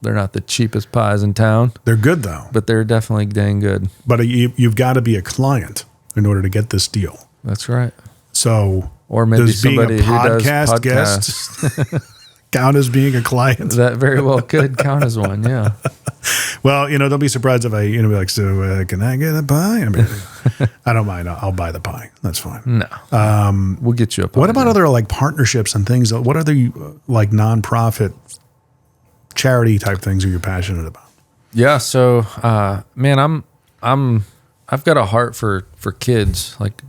Speaker 3: the cheapest pies in town.
Speaker 2: They're good, though.
Speaker 3: But they're definitely dang good.
Speaker 2: But you've got to be a client in order to get this deal.
Speaker 3: That's right.
Speaker 2: So,
Speaker 3: or maybe
Speaker 2: does being
Speaker 3: somebody
Speaker 2: a podcast
Speaker 3: who does podcasts
Speaker 2: guest count as being a client?
Speaker 3: That very well could count as one, yeah.
Speaker 2: Well, don't be surprised if I, be like, so can I get a pie? I mean, I don't mind. I'll buy the pie. That's fine.
Speaker 3: No. We'll get you a pie.
Speaker 2: What about other like partnerships and things? What other like nonprofit charity type things are you passionate about?
Speaker 3: Yeah. So, man, I've got a heart for kids, like,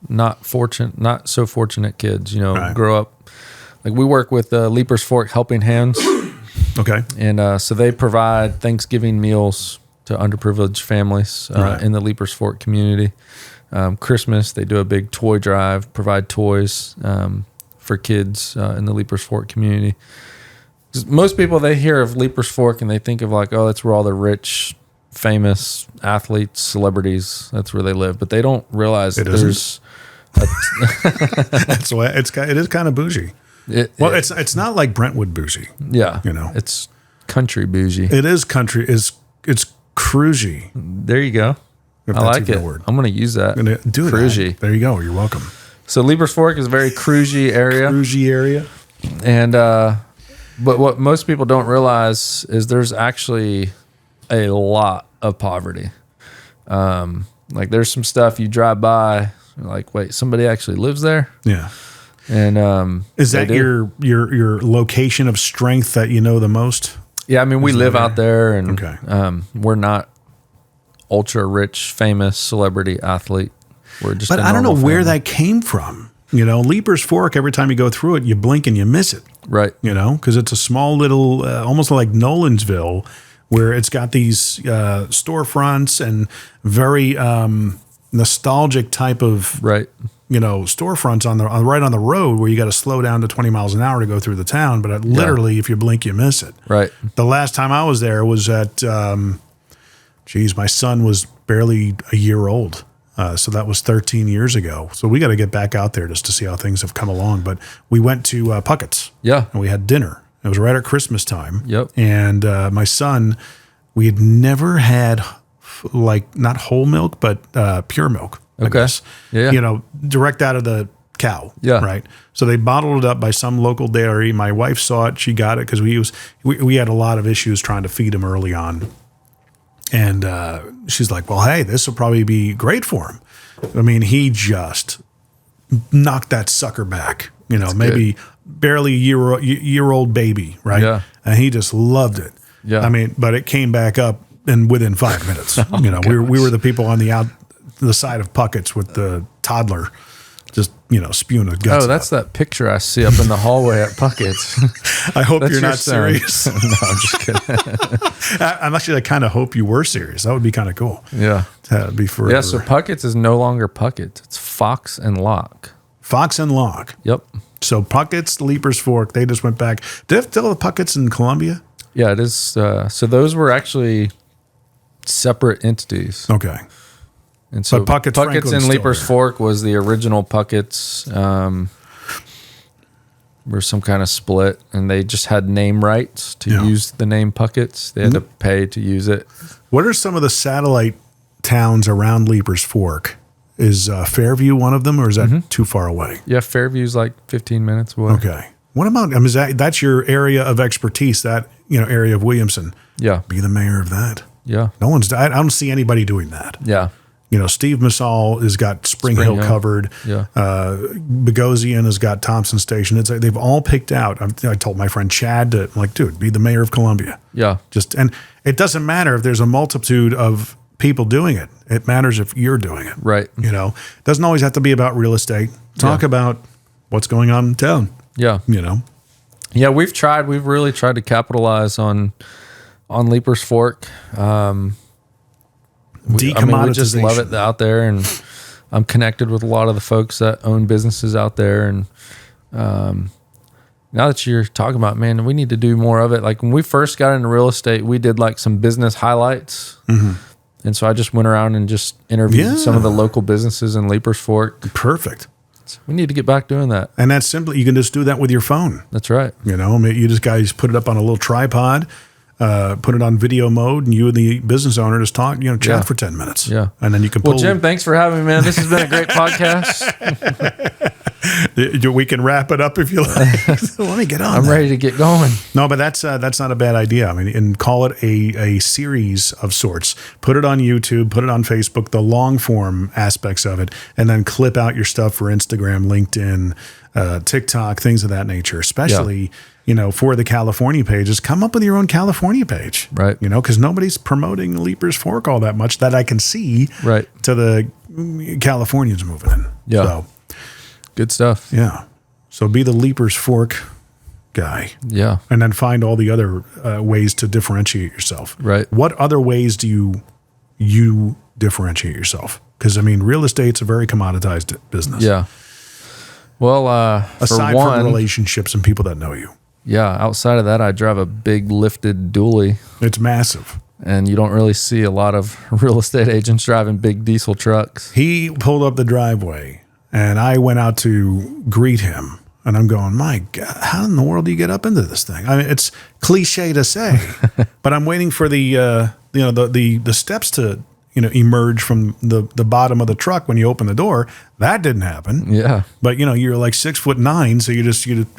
Speaker 3: not so fortunate kids, grow up. Like we work with Leapers Fork Helping Hands.
Speaker 2: Okay.
Speaker 3: And so they provide Thanksgiving meals to underprivileged families in the Leapers Fork community. Christmas, they do a big toy drive, provide toys for kids in the Leapers Fork community. 'Cause most people, they hear of Leapers Fork and they think of like, oh, that's where all the rich, famous athletes, celebrities, that's where they live. But they don't realize there's...
Speaker 2: That's why it is kind of bougie. It's not like Brentwood bougie.
Speaker 3: Yeah. It's country bougie.
Speaker 2: It is country. It's cruisy.
Speaker 3: There you go. I like it. Word. I'm going to use that.
Speaker 2: Do cruisy. There you go. You're welcome.
Speaker 3: So Leapers Fork is a very cruisy area.
Speaker 2: Cruisy area.
Speaker 3: And, but what most people don't realize is there's actually a lot of poverty. Like there's some stuff you drive by, you're like, wait, somebody actually lives there?
Speaker 2: Yeah.
Speaker 3: And
Speaker 2: is that your location of strength that you know the most?
Speaker 3: Yeah, I mean, we live out there, and we're not ultra rich, famous celebrity athlete. We're just.
Speaker 2: But I don't know where that came from. Leapers Fork. Every time you go through it, you blink and you miss it.
Speaker 3: Right.
Speaker 2: Because it's a small little, almost like Nolensville, where it's got these storefronts and very nostalgic type of storefronts right on the road where you got to slow down to 20 miles an hour to go through the town. But literally, if you blink, you miss it.
Speaker 3: Right.
Speaker 2: The last time I was there was at, my son was barely a year old. So that was 13 years ago. So we got to get back out there just to see how things have come along. But we went to Puckett's. Yeah. And we had dinner. It was right at Christmas time.
Speaker 3: Yep.
Speaker 2: And my son, we had never had like not whole milk, but pure milk. I guess.
Speaker 3: Yeah.
Speaker 2: You know, direct out of the cow.
Speaker 3: Yeah.
Speaker 2: Right. So they bottled it up by some local dairy. My wife saw it. She got it because we had a lot of issues trying to feed him early on. And she's like, well, hey, this will probably be great for him. I mean, he just knocked that sucker back. You know, maybe barely a year-old baby, right?
Speaker 3: Yeah.
Speaker 2: And he just loved it.
Speaker 3: Yeah.
Speaker 2: I mean, but it came back up and within 5 minutes. You know, we were the people on the side of Puckett's with the toddler, just, you know, spewing his guts.
Speaker 3: Oh, that's that picture I see up in the hallway at Puckett's.
Speaker 2: I hope
Speaker 3: That's
Speaker 2: you're
Speaker 3: your
Speaker 2: not
Speaker 3: son.
Speaker 2: serious.
Speaker 3: No, I'm just kidding.
Speaker 2: I kind of hope you were serious. That would be kind of cool.
Speaker 3: Yeah.
Speaker 2: That'd be forever.
Speaker 3: Yeah, so Puckett's is no longer Puckett's. It's Fox and Lock.
Speaker 2: Fox and Lock.
Speaker 3: Yep.
Speaker 2: So Puckett's, Leapers Fork, they just went back. Did they have still the Puckett's in Columbia?
Speaker 3: Yeah, it is. So those were actually separate entities.
Speaker 2: Okay.
Speaker 3: And so
Speaker 2: But Puckett's
Speaker 3: Puckett's
Speaker 2: Franklin's
Speaker 3: and
Speaker 2: still
Speaker 3: Leapers
Speaker 2: there.
Speaker 3: Fork was the original Puckett's. Were some kind of split, and they just had name rights to use the name Puckett's. They had to pay to use it.
Speaker 2: What are some of the satellite towns around Leapers Fork? Is Fairview one of them, or is that too far away?
Speaker 3: Yeah, Fairview's like 15 minutes away.
Speaker 2: Okay. What about, I mean, that's your area of expertise, that, you know, area of Williamson.
Speaker 3: Yeah.
Speaker 2: Be the mayor of that.
Speaker 3: Yeah.
Speaker 2: I don't see anybody doing that.
Speaker 3: Yeah.
Speaker 2: You know, Steve Massal has got Spring Hill covered.
Speaker 3: Yeah.
Speaker 2: Bogosian has got Thompson Station. It's they've all picked out. I told my friend Chad I'm like, dude, be the mayor of Columbia.
Speaker 3: Yeah.
Speaker 2: And it doesn't matter if there's a multitude of people doing it. It matters if you're doing it.
Speaker 3: Right.
Speaker 2: You know, it doesn't always have to be about real estate. Talk about what's going on in town.
Speaker 3: Yeah.
Speaker 2: You know.
Speaker 3: Yeah, we've really tried to capitalize on Leapers Fork. We just love it out there, and I'm connected with a lot of the folks that own businesses out there. And now that you're talking about, man, we need to do more of it. Like when we first got into real estate, we did like some business highlights. And so I just went around and just interviewed some of the local businesses in Leapers Fork.
Speaker 2: Perfect.
Speaker 3: We need to get back doing that.
Speaker 2: And that's simply, you can just do that with your phone.
Speaker 3: That's right.
Speaker 2: You know, I mean, you just guys put it up on a little tripod, put it on video mode, and you and the business owner just talk, you know, chat for 10 minutes.
Speaker 3: Yeah.
Speaker 2: And then you can pull.
Speaker 3: Well, Jim, thanks for having me, man. This has been a great podcast.
Speaker 2: We can wrap it up if you like. Let me get on.
Speaker 3: I'm ready to get going.
Speaker 2: No, but that's not a bad idea. I mean, and call it a series of sorts. Put it on YouTube, put it on Facebook, the long form aspects of it, and then clip out your stuff for Instagram, LinkedIn, TikTok, things of that nature. Especially, you know, for the California pages, come up with your own California page,
Speaker 3: right?
Speaker 2: You know, because nobody's promoting Leapers Fork all that much that I can see,
Speaker 3: right?
Speaker 2: To the Californians moving in,
Speaker 3: yeah.
Speaker 2: So,
Speaker 3: good stuff.
Speaker 2: Yeah. So be the Leapers Fork guy.
Speaker 3: Yeah.
Speaker 2: And then find all the other ways to differentiate yourself.
Speaker 3: Right.
Speaker 2: What other ways do you differentiate yourself? Because, I mean, real estate's a very commoditized business.
Speaker 3: Yeah. Well,
Speaker 2: aside
Speaker 3: for one,
Speaker 2: from relationships and people that know you.
Speaker 3: Yeah. Outside of that, I drive a big lifted dually.
Speaker 2: It's massive.
Speaker 3: And you don't really see a lot of real estate agents driving big diesel trucks.
Speaker 2: He pulled up the driveway. And I went out to greet him, and I'm going, my God, how in the world do you get up into this thing? I mean, it's cliche to say, but I'm waiting for the steps to, you know, emerge from the bottom of the truck when you open the door. That didn't happen.
Speaker 3: Yeah.
Speaker 2: But, you know, you're like 6'9", so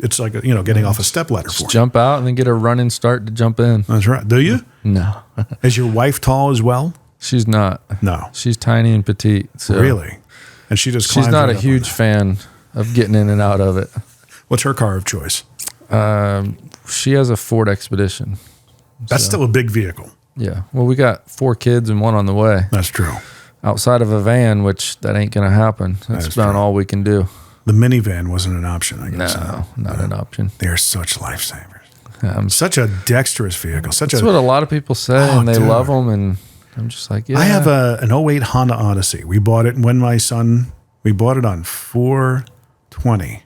Speaker 2: it's like, you know, getting off a step ladder for you.
Speaker 3: Jump out and then get a running start to jump in.
Speaker 2: That's right. Do you?
Speaker 3: No.
Speaker 2: Is your wife tall as well?
Speaker 3: She's not.
Speaker 2: No.
Speaker 3: She's tiny and petite. So.
Speaker 2: Really? And she's
Speaker 3: not a huge fan of getting in and out of it.
Speaker 2: What's her car of choice?
Speaker 3: She has a Ford Expedition.
Speaker 2: That's still a big vehicle.
Speaker 3: Yeah. Well, we got 4 kids and 1 on the way.
Speaker 2: That's true.
Speaker 3: Outside of a van, which that ain't going to happen. That's about all we can do.
Speaker 2: The minivan wasn't an option, I guess.
Speaker 3: No, not an option.
Speaker 2: They're such lifesavers. Such a dexterous vehicle.
Speaker 3: That's what a lot of people say, and they love them, and I'm just like, yeah.
Speaker 2: I have an 08 Honda Odyssey. We bought it when we bought it on 420.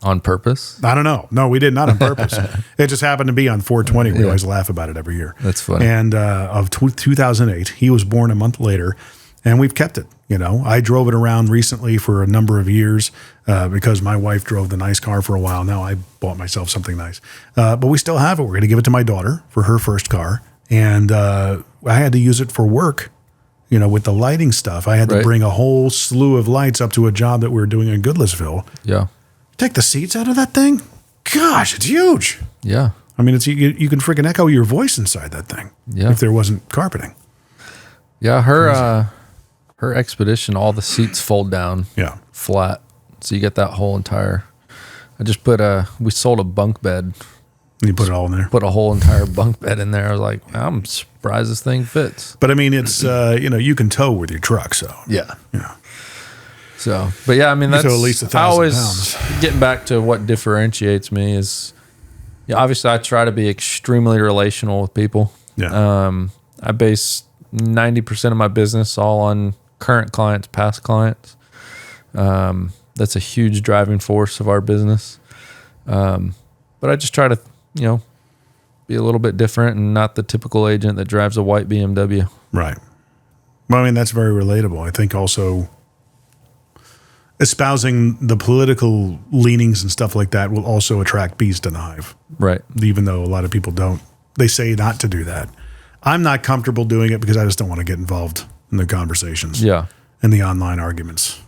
Speaker 3: On purpose?
Speaker 2: I don't know. No, we did not on purpose. It just happened to be on 420. We always laugh about it every year.
Speaker 3: That's funny.
Speaker 2: And of 2008, he was born a month later, and we've kept it. You know, I drove it around recently for a number of years because my wife drove the nice car for a while. Now I bought myself something nice. But we still have it. We're going to give it to my daughter for her first car. And I had to use it for work, with the lighting stuff. I had to bring a whole slew of lights up to a job that we were doing in Goodlettsville.
Speaker 3: Yeah.
Speaker 2: Take the seats out of that thing. Gosh, it's huge.
Speaker 3: Yeah.
Speaker 2: I mean, you can freaking echo your voice inside that thing.
Speaker 3: Yeah.
Speaker 2: If there wasn't carpeting.
Speaker 3: Yeah. Her Expedition, all the seats fold down.
Speaker 2: Yeah.
Speaker 3: Flat. So you get that whole entire. I just we sold a bunk bed.
Speaker 2: You put it all in there.
Speaker 3: Put a whole entire bunk bed in there. I was like, I'm surprised this thing fits.
Speaker 2: But I mean, it's you can tow with your truck, so
Speaker 3: yeah.
Speaker 2: Yeah.
Speaker 3: So, but yeah, I mean, that's
Speaker 2: at least 1,000 pounds.
Speaker 3: Getting back to what differentiates me is, obviously I try to be extremely relational with people.
Speaker 2: Yeah.
Speaker 3: I base 90% of my business all on current clients, past clients. That's a huge driving force of our business. But I just try to, be a little bit different and not the typical agent that drives a white BMW.
Speaker 2: Right. Well, I mean, that's very relatable. I think also espousing the political leanings and stuff like that will also attract bees to the hive.
Speaker 3: Right.
Speaker 2: Even though a lot of people don't. They say not to do that. I'm not comfortable doing it because I just don't want to get involved in the conversations.
Speaker 3: Yeah.
Speaker 2: And the online arguments.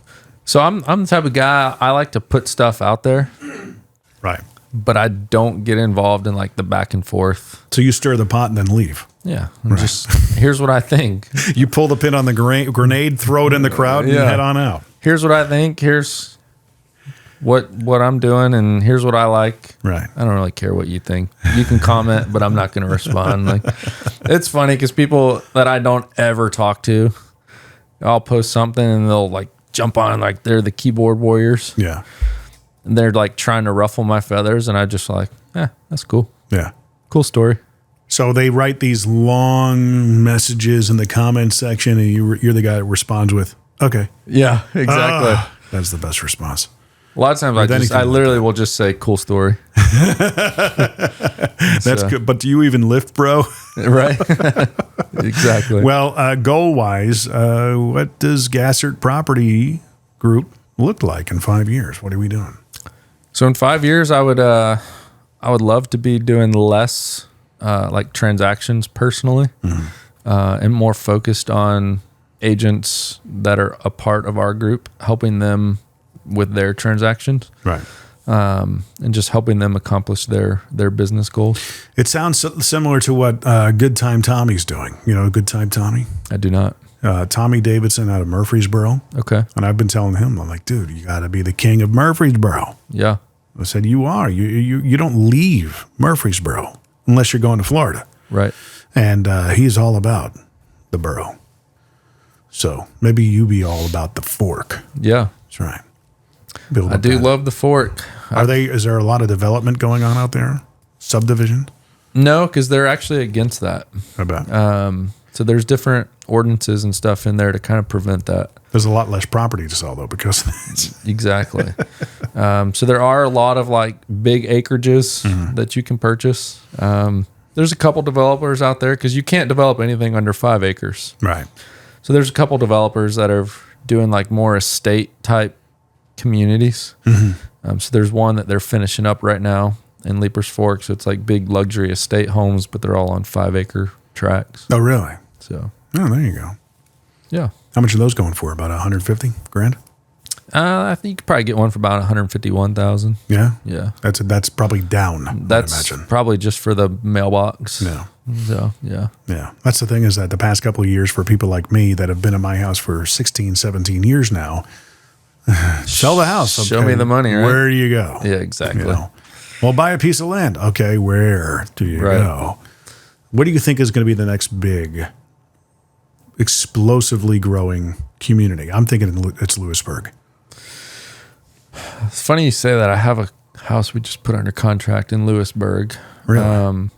Speaker 3: So I'm the type of guy, I like to put stuff out there.
Speaker 2: Right.
Speaker 3: But I don't get involved in like the back and forth.
Speaker 2: So you stir the pot and then leave.
Speaker 3: Yeah. Just here's what I think.
Speaker 2: You pull the pin on the grenade, throw it in the crowd, and head on out.
Speaker 3: Here's what I think. Here's what I'm doing, and here's what I like.
Speaker 2: Right.
Speaker 3: I don't really care what you think. You can comment, but I'm not going to respond. Like, it's funny because people that I don't ever talk to, I'll post something and they'll like jump on like they're the keyboard warriors.
Speaker 2: Yeah.
Speaker 3: And they're like trying to ruffle my feathers, and I just like, that's cool.
Speaker 2: Yeah.
Speaker 3: Cool story.
Speaker 2: So they write these long messages in the comment section, and you're the guy that responds with, okay.
Speaker 3: Yeah, exactly.
Speaker 2: That's the best response.
Speaker 3: A lot of times I literally will just say, cool story.
Speaker 2: That's good. But do you even lift, bro?
Speaker 3: Right. Exactly.
Speaker 2: Well, goal-wise, what does Gassert Property Group look like in 5 years? What are we doing?
Speaker 3: So in 5 years, I would love to be doing less like transactions personally, and more focused on agents that are a part of our group, helping them with their transactions,
Speaker 2: right?
Speaker 3: And just helping them accomplish their business goals.
Speaker 2: It sounds similar to what Good Time Tommy's doing. You know, Good Time Tommy?
Speaker 3: I do not.
Speaker 2: Tommy Davidson out of Murfreesboro.
Speaker 3: Okay.
Speaker 2: And I've been telling him, I'm like, dude, you got to be the king of Murfreesboro.
Speaker 3: Yeah.
Speaker 2: I said, you are. You don't leave Murfreesboro unless you're going to Florida.
Speaker 3: Right.
Speaker 2: And he's all about the borough. So maybe you be all about the fork.
Speaker 3: Yeah.
Speaker 2: That's right.
Speaker 3: I do love the fork.
Speaker 2: Is there a lot of development going on out there? Subdivision?
Speaker 3: No, because they're actually against that.
Speaker 2: I bet.
Speaker 3: So there's different ordinances and stuff in there to kind of prevent that.
Speaker 2: There's a lot less property to sell though because of that.
Speaker 3: Exactly. So there are a lot of like big acreages that you can purchase. There's a couple developers out there because you can't develop anything under 5 acres.
Speaker 2: Right.
Speaker 3: So there's a couple developers that are doing like more estate type communities. So there's one that they're finishing up right now in Leapers Fork. So it's like big luxury estate homes, but they're all on 5 acre tracts.
Speaker 2: Oh, really?
Speaker 3: So.
Speaker 2: Oh, there you go.
Speaker 3: Yeah.
Speaker 2: How much are those going for? About 150 grand?
Speaker 3: I think you could probably get one for about 151,000.
Speaker 2: Yeah.
Speaker 3: Yeah.
Speaker 2: That's probably down.
Speaker 3: That's
Speaker 2: I imagine.
Speaker 3: probably just for the mailbox.
Speaker 2: Yeah.
Speaker 3: So, yeah.
Speaker 2: Yeah. That's the thing is that the past couple of years for people like me that have been in my house for 16, 17 years now, sell the house. Okay.
Speaker 3: Show me the money, right?
Speaker 2: Where do you go?
Speaker 3: Yeah, exactly.
Speaker 2: Well, buy a piece of land. Okay, where do you go? What do you think is going to be the next big, explosively growing community? I'm thinking it's Lewisburg.
Speaker 3: It's funny you say that. I have a house we just put under contract in Lewisburg.
Speaker 2: Really?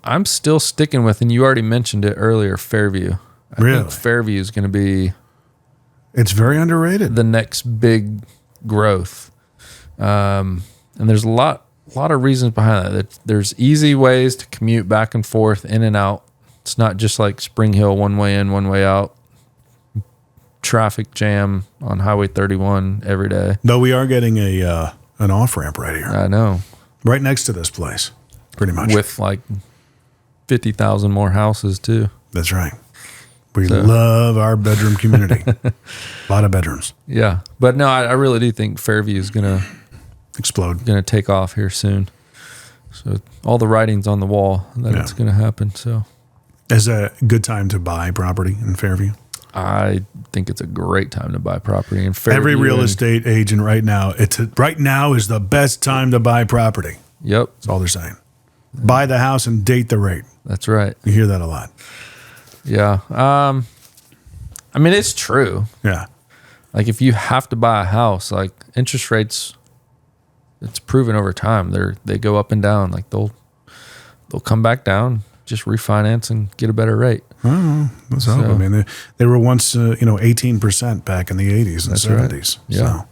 Speaker 3: I'm still sticking with, and you already mentioned it earlier, Fairview. I think Fairview is going to be...
Speaker 2: It's very underrated.
Speaker 3: The next big growth. And there's a lot of reasons behind that. There's easy ways to commute back and forth, in and out. It's not just like Spring Hill, one way in, one way out. Traffic jam on Highway 31 every day.
Speaker 2: Though we are getting an off-ramp right here.
Speaker 3: I know.
Speaker 2: Right next to this place, pretty much.
Speaker 3: With like 50,000 more houses too.
Speaker 2: That's right. We love our bedroom community. A lot of bedrooms.
Speaker 3: Yeah. But no, I really do think Fairview is going to
Speaker 2: explode,
Speaker 3: going to take off here soon. So all the writing's on the wall that it's going to happen. So
Speaker 2: is a good time to buy property in Fairview?
Speaker 3: I think it's a great time to buy property in Fairview.
Speaker 2: Every real estate agent right now, right now is the best time to buy property.
Speaker 3: Yep.
Speaker 2: That's all they're saying. Buy the house and date the rate.
Speaker 3: That's right.
Speaker 2: You hear that a lot.
Speaker 3: Yeah. I mean, it's true.
Speaker 2: Yeah.
Speaker 3: Like if you have to buy a house, like interest rates, it's proven over time. They go up and down. Like they'll come back down, just refinance and get a better rate.
Speaker 2: Oh, let's hope. I mean, they were once 18% back in the 80s and 70s. Right. Yeah. So,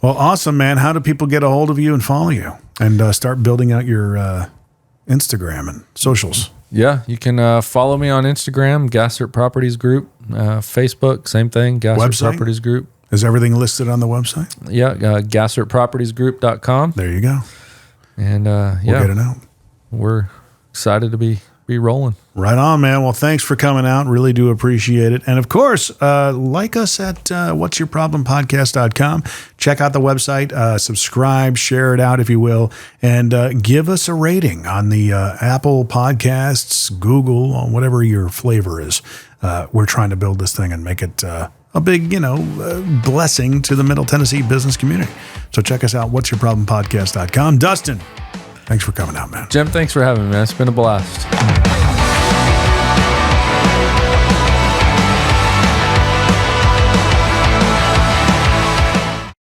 Speaker 2: well, awesome, man. How do people get a hold of you and follow you and start building out your Instagram and socials?
Speaker 3: Yeah, you can follow me on Instagram, Gassert Properties Group, Facebook, same thing, Gassert Properties Group.
Speaker 2: Is everything listed on the website?
Speaker 3: Yeah, GassertPropertiesGroup.com.
Speaker 2: There you go.
Speaker 3: And
Speaker 2: we'll get it out.
Speaker 3: We're excited to be rolling.
Speaker 2: Right on, man. Well, thanks for coming out. Really do appreciate it. And of course, like us at whatsyourproblempodcast.com. Check out the website, subscribe, share it out if you will, and give us a rating on the Apple Podcasts, Google, whatever your flavor is. We're trying to build this thing and make it a big, blessing to the Middle Tennessee business community. So check us out, whatsyourproblempodcast.com. Dustin, thanks for coming out, man.
Speaker 3: Jim, thanks for having me, man. It's been a blast.